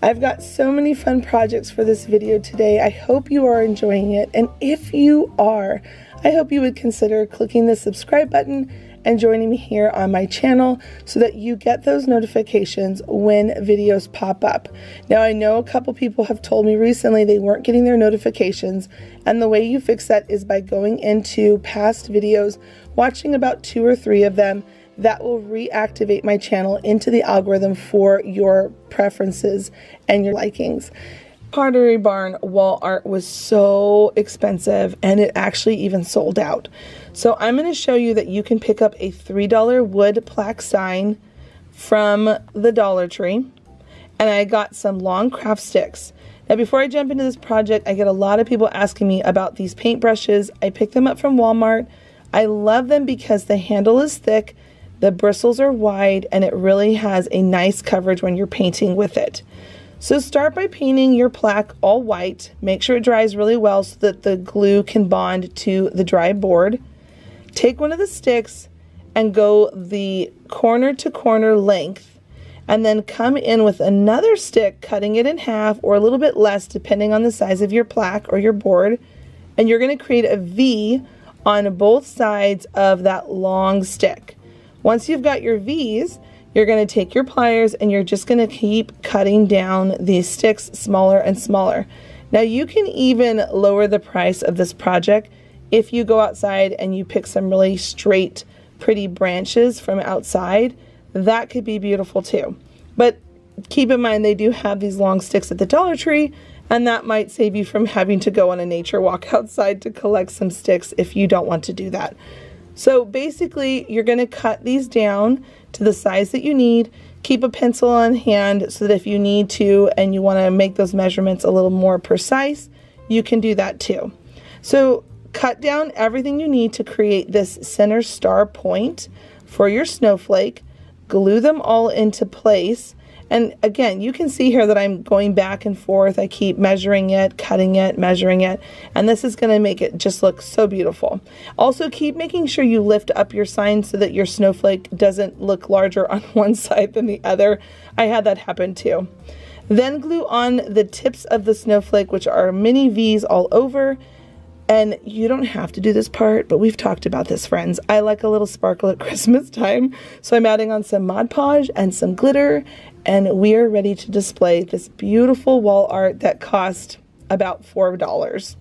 I've got so many fun projects for this video today. I hope you are enjoying it, and if you are, I hope you would consider clicking the subscribe button and joining me here on my channel so that you get those notifications when videos pop up. Now, I know a couple people have told me recently they weren't getting their notifications, and the way you fix that is by going into past videos, watching about 2 or 3 of them. That will reactivate my channel into the algorithm for your preferences and your likings. Pottery Barn wall art was so expensive, and it actually even sold out. So I'm going to show you that you can pick up a $3 wood plaque sign from the Dollar Tree, and I got some long craft sticks. Now, before I jump into this project, I get a lot of people asking me about these paint brushes. I picked them up from Walmart. I love them because the handle is thick, the bristles are wide, and it really has a nice coverage when you're painting with it. So start by painting your plaque all white. Make sure it dries really well so that the glue can bond to the dry board. Take one of the sticks and go the corner to corner length, and then come in with another stick, cutting it in half or a little bit less depending on the size of your plaque or your board, and you're going to create a V on both sides of that long stick. Once you've got your V's, you're going to take your pliers and you're just going to keep cutting down these sticks smaller and smaller. Now, you can even lower the price of this project if you go outside and you pick some really straight, pretty branches from outside. That could be beautiful too. But keep in mind, they do have these long sticks at the Dollar Tree, and that might save you from having to go on a nature walk outside to collect some sticks if you don't want to do that. So basically, you're going to cut these down to the size that you need. Keep a pencil on hand so that if you need to and you want to make those measurements a little more precise, you can do that too. So cut down everything you need to create this center star point for your snowflake. Glue them all into place. And again, you can see here that I'm going back and forth. I keep measuring it, cutting it, measuring it, and this is going to make it just look so beautiful. Also, keep making sure you lift up your sign so that your snowflake doesn't look larger on one side than the other. I had that happen too. Then glue on the tips of the snowflake, which are mini V's all over. And you don't have to do this part, but we've talked about this, friends. I like a little sparkle at Christmas time, so I'm adding on some Mod Podge and some glitter, and we are ready to display this beautiful wall art that cost about $4.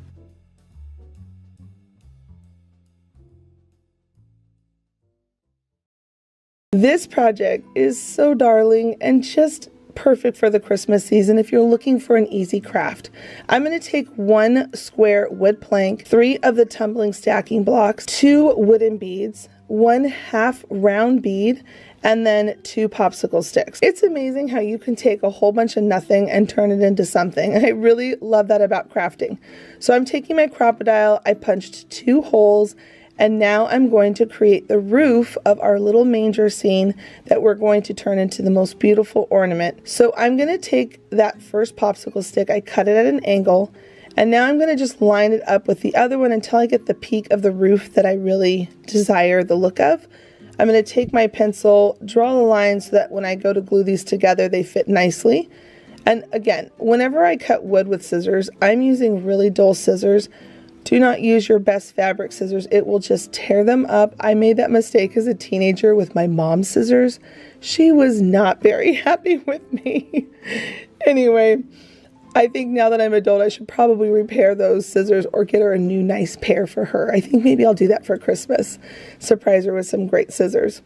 This project is so darling and just perfect for the Christmas season if you're looking for an easy craft. I'm going to take 1 square wood plank, 3 of the tumbling stacking blocks, 2 wooden beads, 1 half round bead, and then 2 popsicle sticks. It's amazing how you can take a whole bunch of nothing and turn it into something. I really love that about crafting. So I'm taking my crocodile, I punched 2 holes, and now I'm going to create the roof of our little manger scene that we're going to turn into the most beautiful ornament. So I'm going to take that first popsicle stick, I cut it at an angle, and now I'm going to just line it up with the other one until I get the peak of the roof that I really desire the look of. I'm going to take my pencil, draw the line so that when I go to glue these together, they fit nicely. And again, whenever I cut wood with scissors, I'm using really dull scissors. Do not use your best fabric scissors. It will just tear them up. I made that mistake as a teenager with my mom's scissors. She was not very happy with me. Anyway, I think now that I'm an adult, I should probably repair those scissors or get her a new nice pair for her. I think maybe I'll do that for Christmas. Surprise her with some great scissors.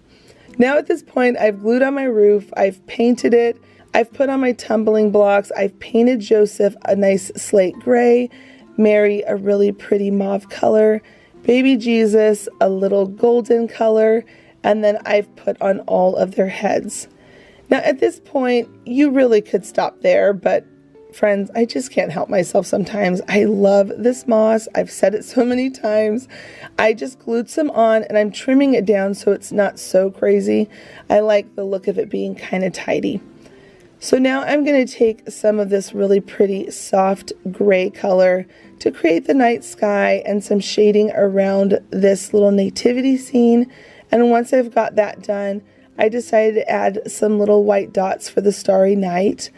Now at this point, I've glued on my roof. I've painted it. I've put on my tumbling blocks. I've painted Joseph a nice slate gray, Mary a really pretty mauve color, baby Jesus a little golden color, and then I've put on all of their heads. Now at this point, you really could stop there, but friends, I just can't help myself sometimes. I love this moss. I've said it so many times. I just glued some on and I'm trimming it down so it's not so crazy. I like the look of it being kind of tidy. So now I'm going to take some of this really pretty soft gray color to create the night sky and some shading around this little nativity scene. And once I've got that done, I decided to add some little white dots for the starry night.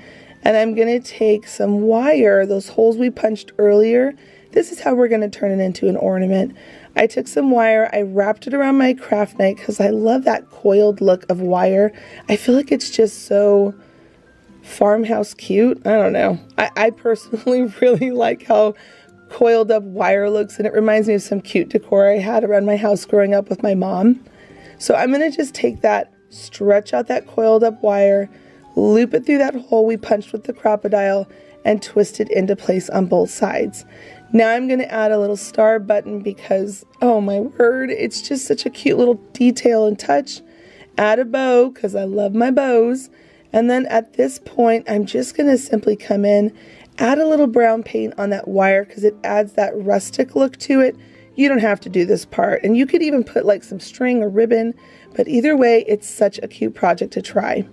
And I'm going to take some wire, those holes we punched earlier. This is how we're going to turn it into an ornament. I took some wire, I wrapped it around my craft knife because I love that coiled look of wire. I feel like it's just so farmhouse cute. I don't know. I personally really like how coiled up wire looks, and it reminds me of some cute decor I had around my house growing up with my mom. So I'm going to just take that, stretch out that coiled up wire, loop it through that hole we punched with the crocodile, and twist it into place on both sides. Now I'm going to add a little star button because, oh my word, it's just such a cute little detail and touch. Add a bow because I love my bows. And then at this point, I'm just going to simply come in, add a little brown paint on that wire because it adds that rustic look to it. You don't have to do this part. And you could even put like some string or ribbon, but either way, it's such a cute project to try.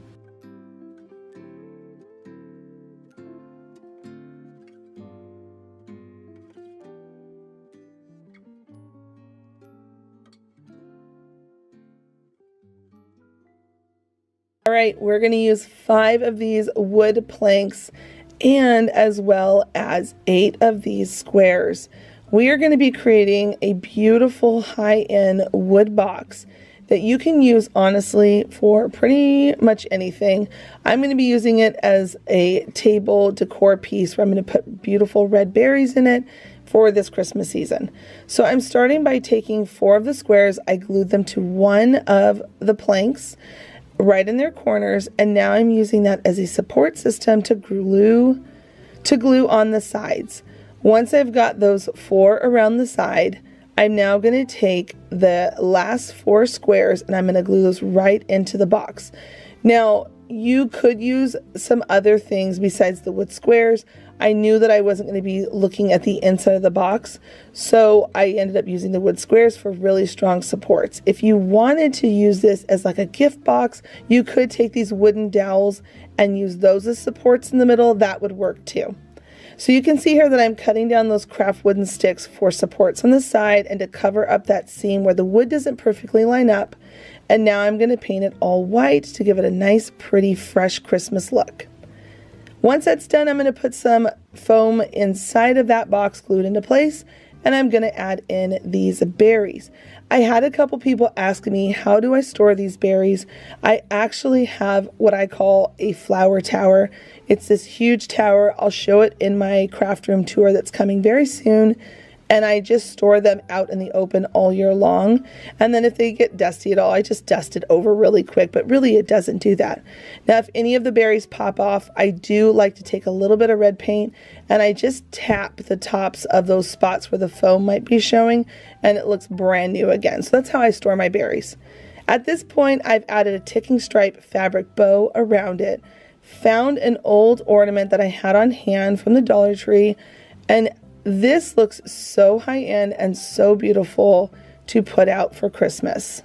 All right, we're going to use 5 of these wood planks and as well as 8 of these squares. We are going to be creating a beautiful high-end wood box that you can use honestly for pretty much anything. I'm going to be using it as a table decor piece where I'm going to put beautiful red berries in it for this Christmas season. So I'm starting by taking 4 of the squares. I glued them to one of the planks right in their corners, and now I'm using that as a support system to glue on the sides. Once I've got those 4 around the side, I'm now going to take the last 4 squares and I'm going to glue those right into the box. Now you could use some other things besides the wood squares. I knew that I wasn't going to be looking at the inside of the box, so I ended up using the wood squares for really strong supports. If you wanted to use this as like a gift box, you could take these wooden dowels and use those as supports in the middle. That would work too. So you can see here that I'm cutting down those craft wooden sticks for supports on the side and to cover up that seam where the wood doesn't perfectly line up. And now I'm going to paint it all white to give it a nice, pretty, fresh Christmas look. Once that's done, I'm going to put some foam inside of that box glued into place, and I'm going to add in these berries. I had a couple people ask me, how do I store these berries? I actually have what I call a flower tower. It's this huge tower. I'll show it in my craft room tour that's coming very soon. And I just store them out in the open all year long. And then if they get dusty at all, I just dust it over really quick, but really it doesn't do that. Now, if any of the berries pop off, I do like to take a little bit of red paint and I just tap the tops of those spots where the foam might be showing, and it looks brand new again. So that's how I store my berries. At this point, I've added a ticking stripe fabric bow around it, found an old ornament that I had on hand from the Dollar Tree, and this looks so high-end and so beautiful to put out for Christmas.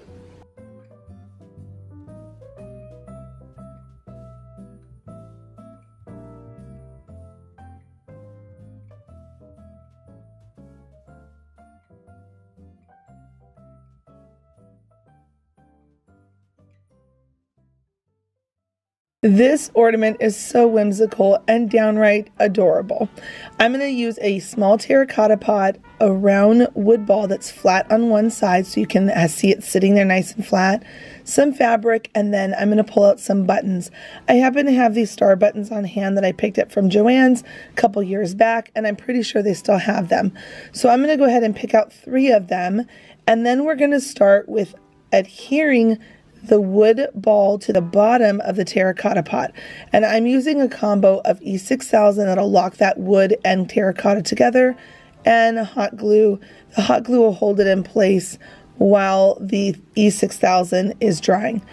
This ornament is so whimsical and downright adorable. I'm going to use a small terracotta pot, a round wood ball that's flat on one side so you can see it sitting there nice and flat, some fabric, and then I'm going to pull out some buttons. I happen to have these star buttons on hand that I picked up from Joann's a couple years back, and I'm pretty sure they still have them. So I'm going to go ahead and pick out 3 of them, and then we're going to start with adhering the wood ball to the bottom of the terracotta pot. And I'm using a combo of E6000 that'll lock that wood and terracotta together, and hot glue. The hot glue will hold it in place while the E6000 is drying.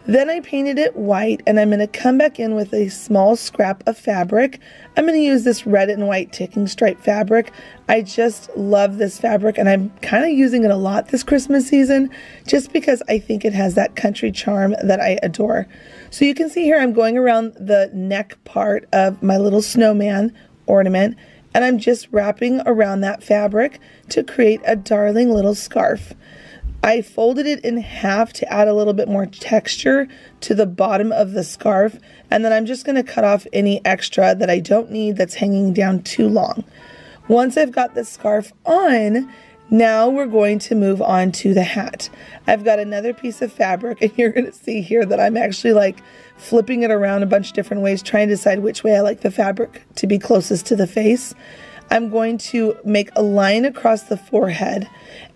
Then I painted it white, and I'm going to come back in with a small scrap of fabric. I'm going to use this red and white ticking stripe fabric. I just love this fabric, and I'm kind of using it a lot this Christmas season just because I think it has that country charm that I adore. So you can see here I'm going around the neck part of my little snowman ornament, and I'm just wrapping around that fabric to create a darling little scarf. I folded it in half to add a little bit more texture to the bottom of the scarf, and then I'm just going to cut off any extra that I don't need that's hanging down too long. Once I've got the scarf on, now we're going to move on to the hat. I've got another piece of fabric, and you're going to see here that I'm actually like flipping it around a bunch of different ways, trying to decide which way I like the fabric to be closest to the face. I'm going to make a line across the forehead,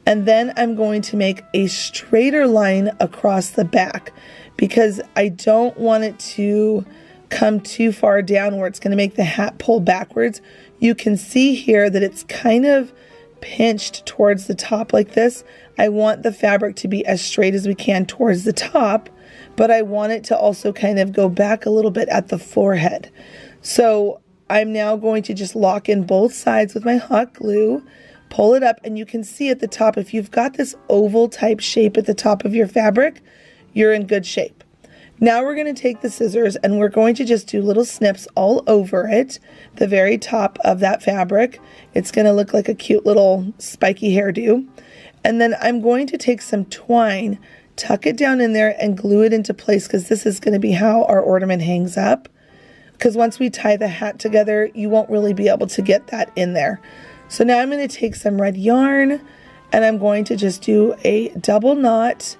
and then I'm going to make a straighter line across the back because I don't want it to come too far down where it's going to make the hat pull backwards. You can see here that it's kind of pinched towards the top like this. I want the fabric to be as straight as we can towards the top, but I want it to also kind of go back a little bit at the forehead. So I'm now going to just lock in both sides with my hot glue, pull it up, and you can see at the top, if you've got this oval type shape at the top of your fabric, you're in good shape. Now we're going to take the scissors and we're going to just do little snips all over it, the very top of that fabric. It's going to look like a cute little spiky hairdo. And then I'm going to take some twine, tuck it down in there, and glue it into place because this is going to be how our ornament hangs up. Because once we tie the hat together, you won't really be able to get that in there. So now I'm going to take some red yarn, and I'm going to just do a double knot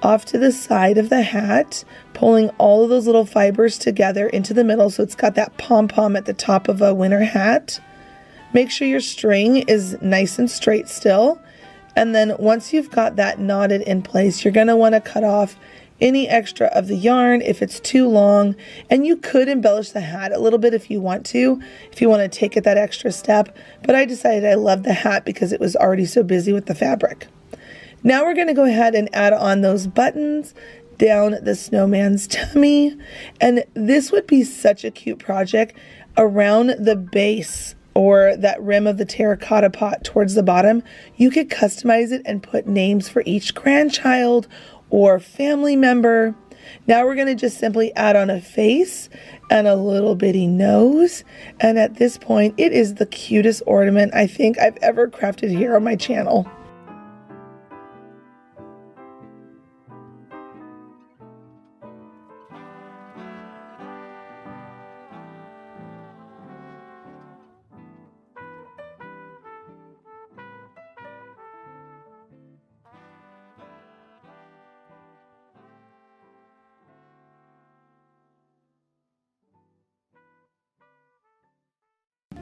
off to the side of the hat, pulling all of those little fibers together into the middle so it's got that pom-pom at the top of a winter hat. Make sure your string is nice and straight still. And then once you've got that knotted in place, you're going to want to cut off any extra of the yarn if it's too long, and you could embellish the hat a little bit if you want to take it that extra step, but I decided I loved the hat because it was already so busy with the fabric. Now we're going to go ahead and add on those buttons down the snowman's tummy, and this would be such a cute project around the base or that rim of the terracotta pot towards the bottom. You could customize it and put names for each grandchild or family member. Now we're going to just simply add on a face and a little bitty nose, and at this point it is the cutest ornament I think I've ever crafted here on my channel.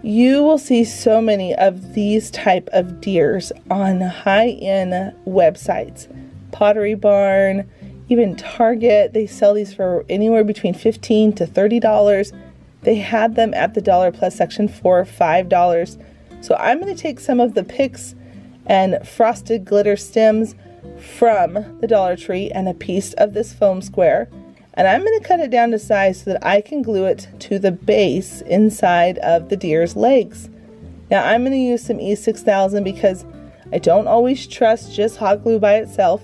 You will see so many of these type of deers on high-end websites. Pottery Barn, even Target. They sell these for anywhere between $15 to $30. They had them at the Dollar Plus section for $5. So I'm going to take some of the picks and frosted glitter stems from the Dollar Tree and a piece of this foam square. And I'm going to cut it down to size so that I can glue it to the base inside of the deer's legs. Now I'm going to use some E6000 because I don't always trust just hot glue by itself.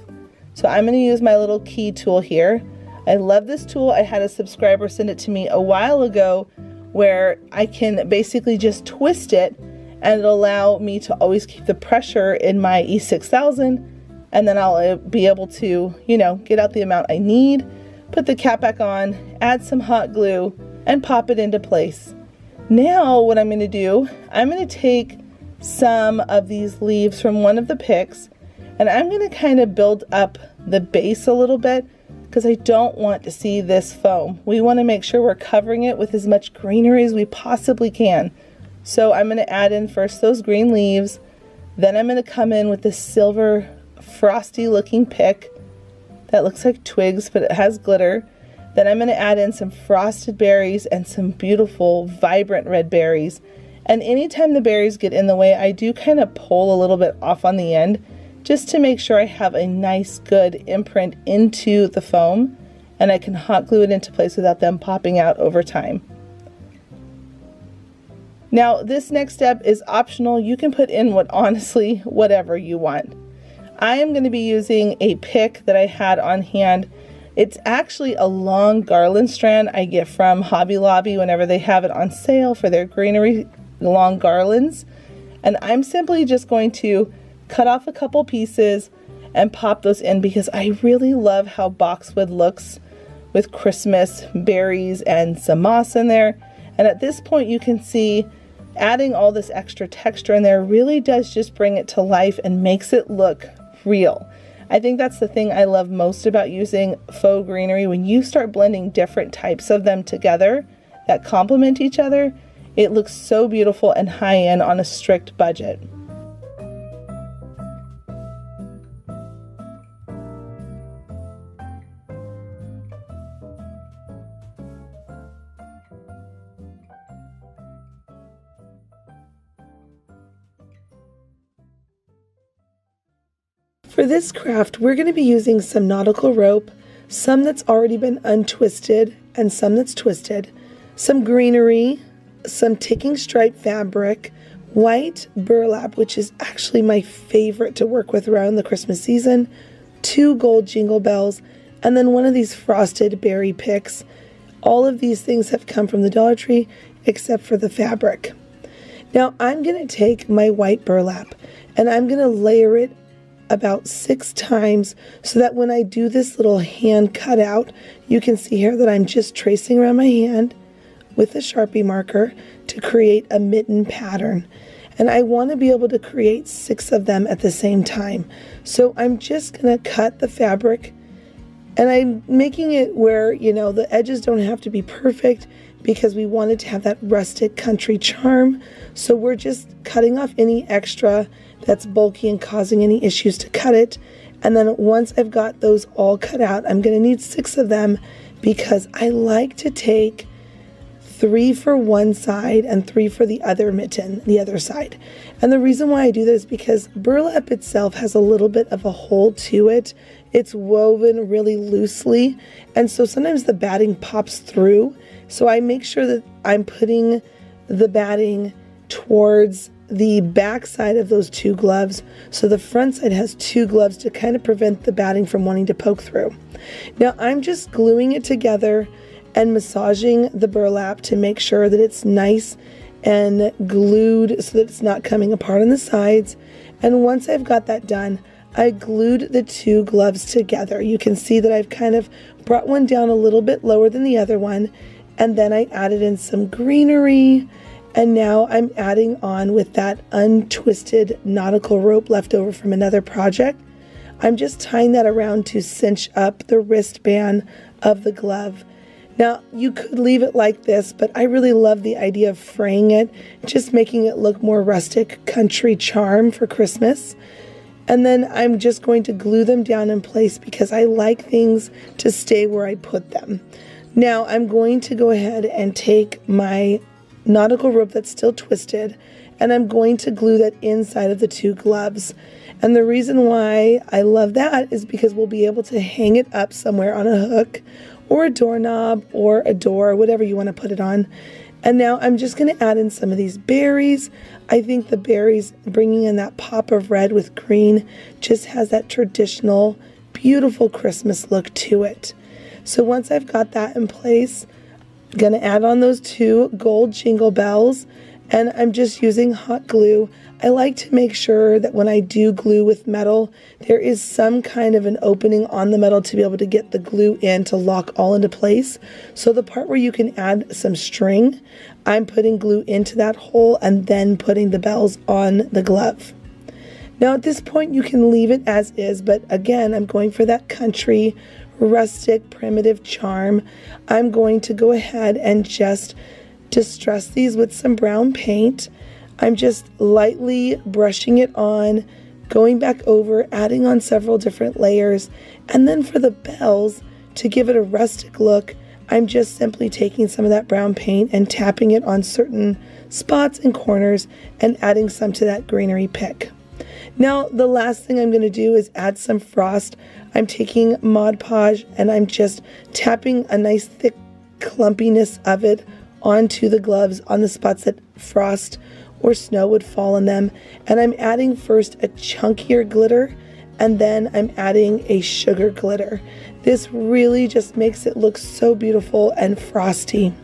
So I'm going to use my little key tool here. I love this tool. I had a subscriber send it to me a while ago where I can basically just twist it and it'll allow me to always keep the pressure in my E6000, and then I'll be able to, get out the amount I need. Put the cap back on, add some hot glue, and pop it into place. Now what I'm going to do, I'm going to take some of these leaves from one of the picks, and I'm going to kind of build up the base a little bit because I don't want to see this foam. We want to make sure we're covering it with as much greenery as we possibly can. So I'm going to add in first those green leaves, then I'm going to come in with this silver frosty looking pick, that looks like twigs, but it has glitter. Then I'm going to add in some frosted berries and some beautiful vibrant red berries. And anytime the berries get in the way, I do kind of pull a little bit off on the end just to make sure I have a nice good imprint into the foam and I can hot glue it into place without them popping out over time. Now this next step is optional. You can put in whatever you want. I am going to be using a pick that I had on hand. It's actually a long garland strand I get from Hobby Lobby whenever they have it on sale for their greenery long garlands. And I'm simply just going to cut off a couple pieces and pop those in because I really love how boxwood looks with Christmas berries and some moss in there. And at this point you can see adding all this extra texture in there really does just bring it to life and makes it look real. I think that's the thing I love most about using faux greenery. When you start blending different types of them together that complement each other, it looks so beautiful and high-end on a strict budget. For this craft, we're going to be using some nautical rope, some that's already been untwisted and some that's twisted, some greenery, some ticking stripe fabric, white burlap, which is actually my favorite to work with around the Christmas season, 2 gold jingle bells, and then one of these frosted berry picks. All of these things have come from the Dollar Tree except for the fabric. Now I'm going to take my white burlap and I'm going to layer it about 6 times so that when I do this little hand cutout, you can see here that I'm just tracing around my hand with a Sharpie marker to create a mitten pattern. And I want to be able to create 6 of them at the same time. So I'm just going to cut the fabric and I'm making it where, you know, the edges don't have to be perfect because we wanted to have that rustic country charm. So we're just cutting off any extra that's bulky and causing any issues to cut it. And then once I've got those all cut out, I'm going to need 6 of them because I like to take 3 for one side and 3 for the other mitten, the other side. And the reason why I do this is because burlap itself has a little bit of a hole to it. It's woven really loosely, and so sometimes the batting pops through. So I make sure that I'm putting the batting towards the back side of those 2 gloves, so the front side has 2 gloves to kind of prevent the batting from wanting to poke through. Now I'm just gluing it together and massaging the burlap to make sure that it's nice and glued so that it's not coming apart on the sides. And once I've got that done, I glued the 2 gloves together. You can see that I've kind of brought one down a little bit lower than the other one, and then I added in some greenery. And now I'm adding on with that untwisted nautical rope left over from another project. I'm just tying that around to cinch up the wristband of the glove. Now you could leave it like this, but I really love the idea of fraying it, just making it look more rustic country charm for Christmas. And then I'm just going to glue them down in place because I like things to stay where I put them. Now I'm going to go ahead and take my nautical rope that's still twisted and I'm going to glue that inside of the 2 gloves. And the reason why I love that is because we'll be able to hang it up somewhere on a hook or a doorknob or a door, whatever you want to put it on. And now I'm just going to add in some of these berries. I think the berries, bringing in that pop of red with green, just has that traditional, beautiful Christmas look to it. So once I've got that in place, I'm going to add on those 2 gold jingle bells, and I'm just using hot glue. I like to make sure that when I do glue with metal, there is some kind of an opening on the metal to be able to get the glue in to lock all into place. So the part where you can add some string, I'm putting glue into that hole and then putting the bells on the glove. Now at this point you can leave it as is, but again, I'm going for that country, rustic, primitive charm. I'm going to go ahead and just distress these with some brown paint. I'm just lightly brushing it on going back over, adding on several different layers. And then for the bells, to give it a rustic look, I'm just simply taking some of that brown paint and tapping it on certain spots and corners and adding some to that greenery pick. Now, the last thing I'm going to do is add some frost. I'm taking Mod Podge and I'm just tapping a nice thick clumpiness of it onto the gloves on the spots that frost or snow would fall on them. And I'm adding first a chunkier glitter, and then I'm adding a sugar glitter. This really just makes it look so beautiful and frosty.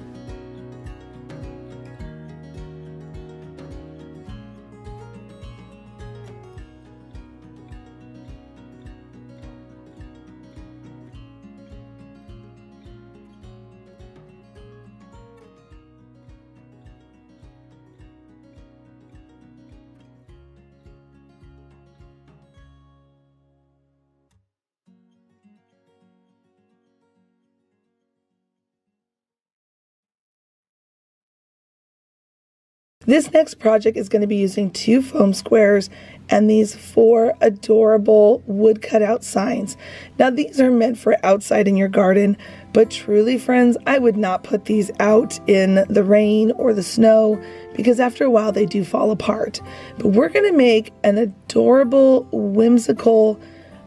This next project is going to be using 2 foam squares and these 4 adorable wood cutout signs. Now these are meant for outside in your garden, but truly friends, I would not put these out in the rain or the snow because after a while they do fall apart. But we're going to make an adorable, whimsical,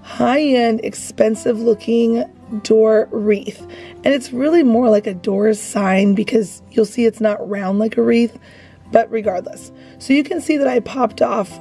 high-end, expensive looking door wreath. And it's really more like a door sign because you'll see it's not round like a wreath. But regardless, so you can see that I popped off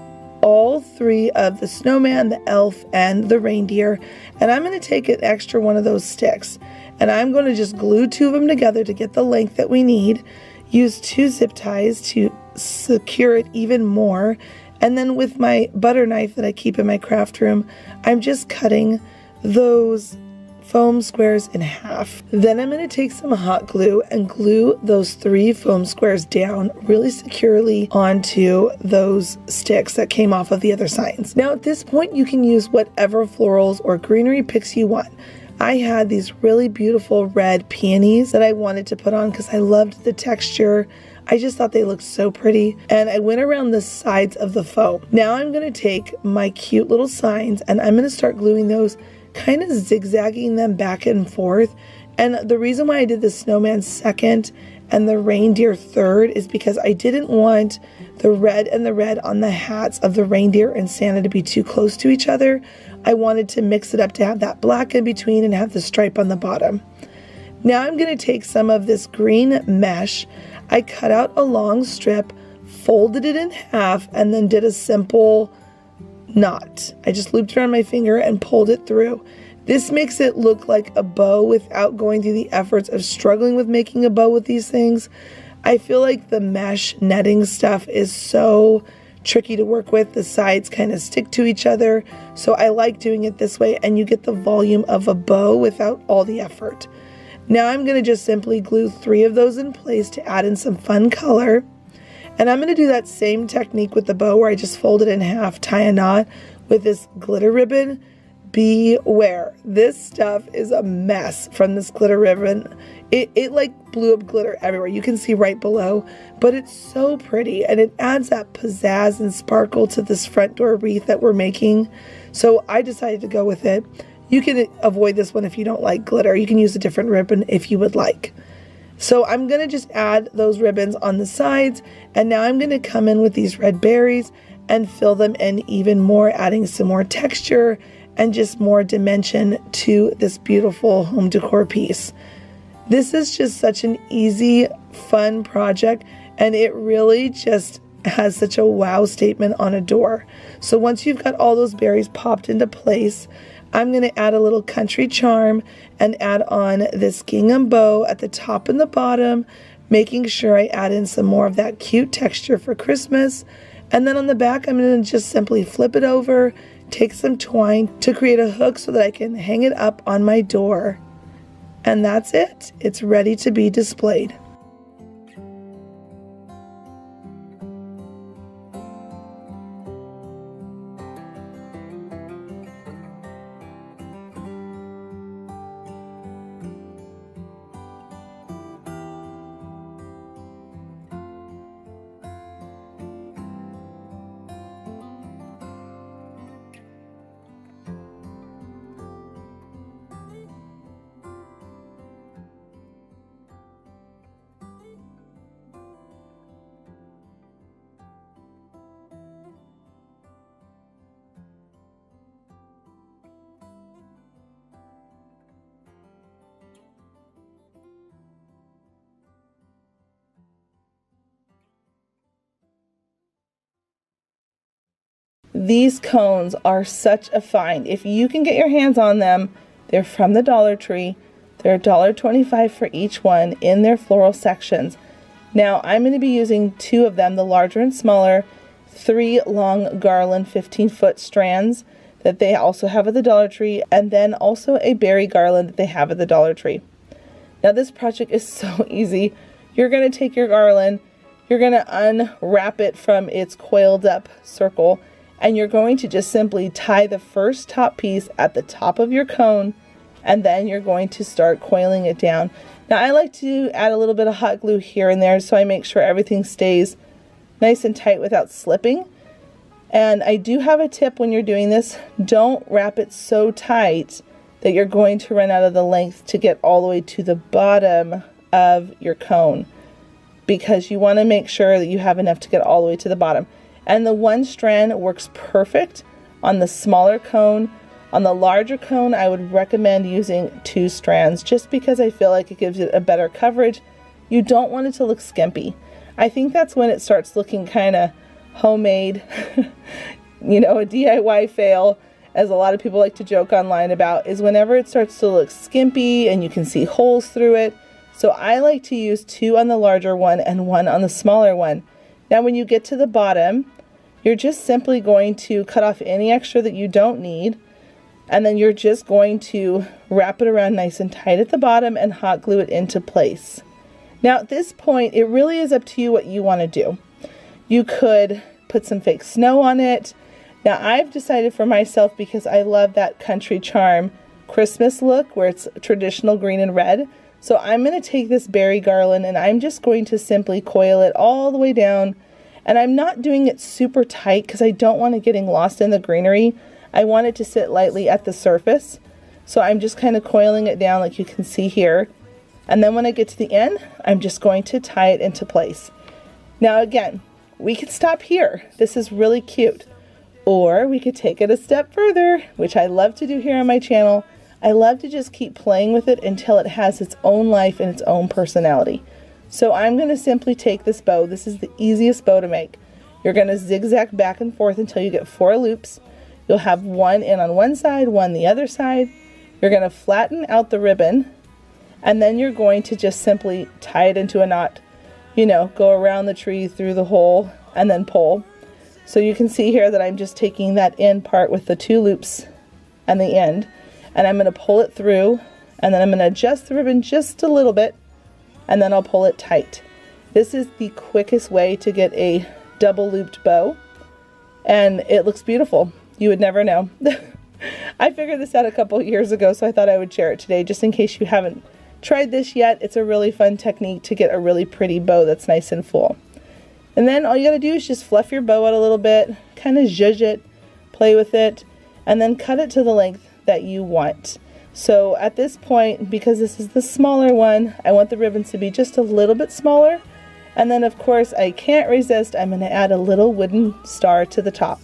all 3 of the snowman, the elf, and the reindeer, and I'm going to take an extra one of those sticks, and I'm going to just glue 2 of them together to get the length that we need, use 2 zip ties to secure it even more, and then with my butter knife that I keep in my craft room, I'm just cutting those foam squares in half. Then I'm going to take some hot glue and glue those 3 foam squares down really securely onto those sticks that came off of the other signs. Now at this point you can use whatever florals or greenery picks you want. I had these really beautiful red peonies that I wanted to put on because I loved the texture. I just thought they looked so pretty, and I went around the sides of the faux. Now I'm going to take my cute little signs and I'm going to start gluing those, kind of zigzagging them back and forth. And the reason why I did the snowman second and the reindeer third is because I didn't want the red and the red on the hats of the reindeer and Santa to be too close to each other. I wanted to mix it up to have that black in between and have the stripe on the bottom. Now I'm going to take some of this green mesh. I cut out a long strip, folded it in half, and then did a simple knot. I just looped around my finger and pulled it through. This makes it look like a bow without going through the efforts of struggling with making a bow with these things. I feel like the mesh netting stuff is so tricky to work with. The sides kind of stick to each other, so I like doing it this way, and you get the volume of a bow without all the effort. Now I'm going to just simply glue 3 of those in place to add in some fun color. And I'm going to do that same technique with the bow where I just fold it in half, tie a knot with this glitter ribbon. Beware. This stuff is a mess from this glitter ribbon. It like blew up glitter everywhere. You can see right below, but it's so pretty and it adds that pizzazz and sparkle to this front door wreath that we're making. So I decided to go with it. You can avoid this one if you don't like glitter. You can use a different ribbon if you would like. So I'm going to just add those ribbons on the sides, and now I'm going to come in with these red berries and fill them in even more, adding some more texture and just more dimension to this beautiful home decor piece. This is just such an easy, fun project, and it really just has such a wow statement on a door. So once you've got all those berries popped into place, I'm going to add a little country charm and add on this gingham bow at the top and the bottom, making sure I add in some more of that cute texture for Christmas. And then on the back, I'm going to just simply flip it over, take some twine to create a hook so that I can hang it up on my door. And that's it. It's ready to be displayed. These cones are such a find. If you can get your hands on them, they're from the Dollar Tree. They're $1.25 for each one in their floral sections. Now I'm going to be using 2 of them, the larger and smaller, 3 long garland 15-foot strands that they also have at the Dollar Tree, and then also a berry garland that they have at the Dollar Tree. Now this project is so easy. You're going to take your garland, you're going to unwrap it from its coiled up circle, and you're going to just simply tie the first top piece at the top of your cone, and then you're going to start coiling it down. Now I like to add a little bit of hot glue here and there so I make sure everything stays nice and tight without slipping. And I do have a tip when you're doing this. Don't wrap it so tight that you're going to run out of the length to get all the way to the bottom of your cone, because you want to make sure that you have enough to get all the way to the bottom. And the 1 strand works perfect on the smaller cone. On the larger cone, I would recommend using 2 strands just because I feel like it gives it a better coverage. You don't want it to look skimpy. I think that's when it starts looking kind of homemade, you know, a DIY fail, as a lot of people like to joke online about, is whenever it starts to look skimpy and you can see holes through it. So I like to use 2 on the larger one and 1 on the smaller one. Now when you get to the bottom, you're just simply going to cut off any extra that you don't need, and then you're just going to wrap it around nice and tight at the bottom and hot glue it into place. Now at this point, it really is up to you what you want to do. You could put some fake snow on it. Now I've decided for myself, because I love that country charm Christmas look where it's traditional green and red. So I'm going to take this berry garland and I'm just going to simply coil it all the way down. And I'm not doing it super tight because I don't want it getting lost in the greenery. I want it to sit lightly at the surface. So I'm just kind of coiling it down like you can see here. And then when I get to the end, I'm just going to tie it into place. Now again, we could stop here. This is really cute. Or we could take it a step further, which I love to do here on my channel. I love to just keep playing with it until it has its own life and its own personality. So I'm going to simply take this bow. This is the easiest bow to make. You're going to zigzag back and forth until you get 4 loops. You'll have 1 in on one side, 1 the other side. You're going to flatten out the ribbon, and then you're going to just simply tie it into a knot. You know, go around the tree through the hole and then pull. So you can see here that I'm just taking that end part with the 2 loops and the end, and I'm going to pull it through, and then I'm going to adjust the ribbon just a little bit, and then I'll pull it tight. This is the quickest way to get a double looped bow, and it looks beautiful. You would never know. I figured this out a couple years ago, so I thought I would share it today just in case you haven't tried this yet. It's a really fun technique to get a really pretty bow that's nice and full. And then all you gotta do is just fluff your bow out a little bit, kind of zhuzh it, play with it, and then cut it to the length that you want. So at this point, because this is the smaller one, I want the ribbons to be just a little bit smaller. And then of course I can't resist, I'm gonna add a little wooden star to the top.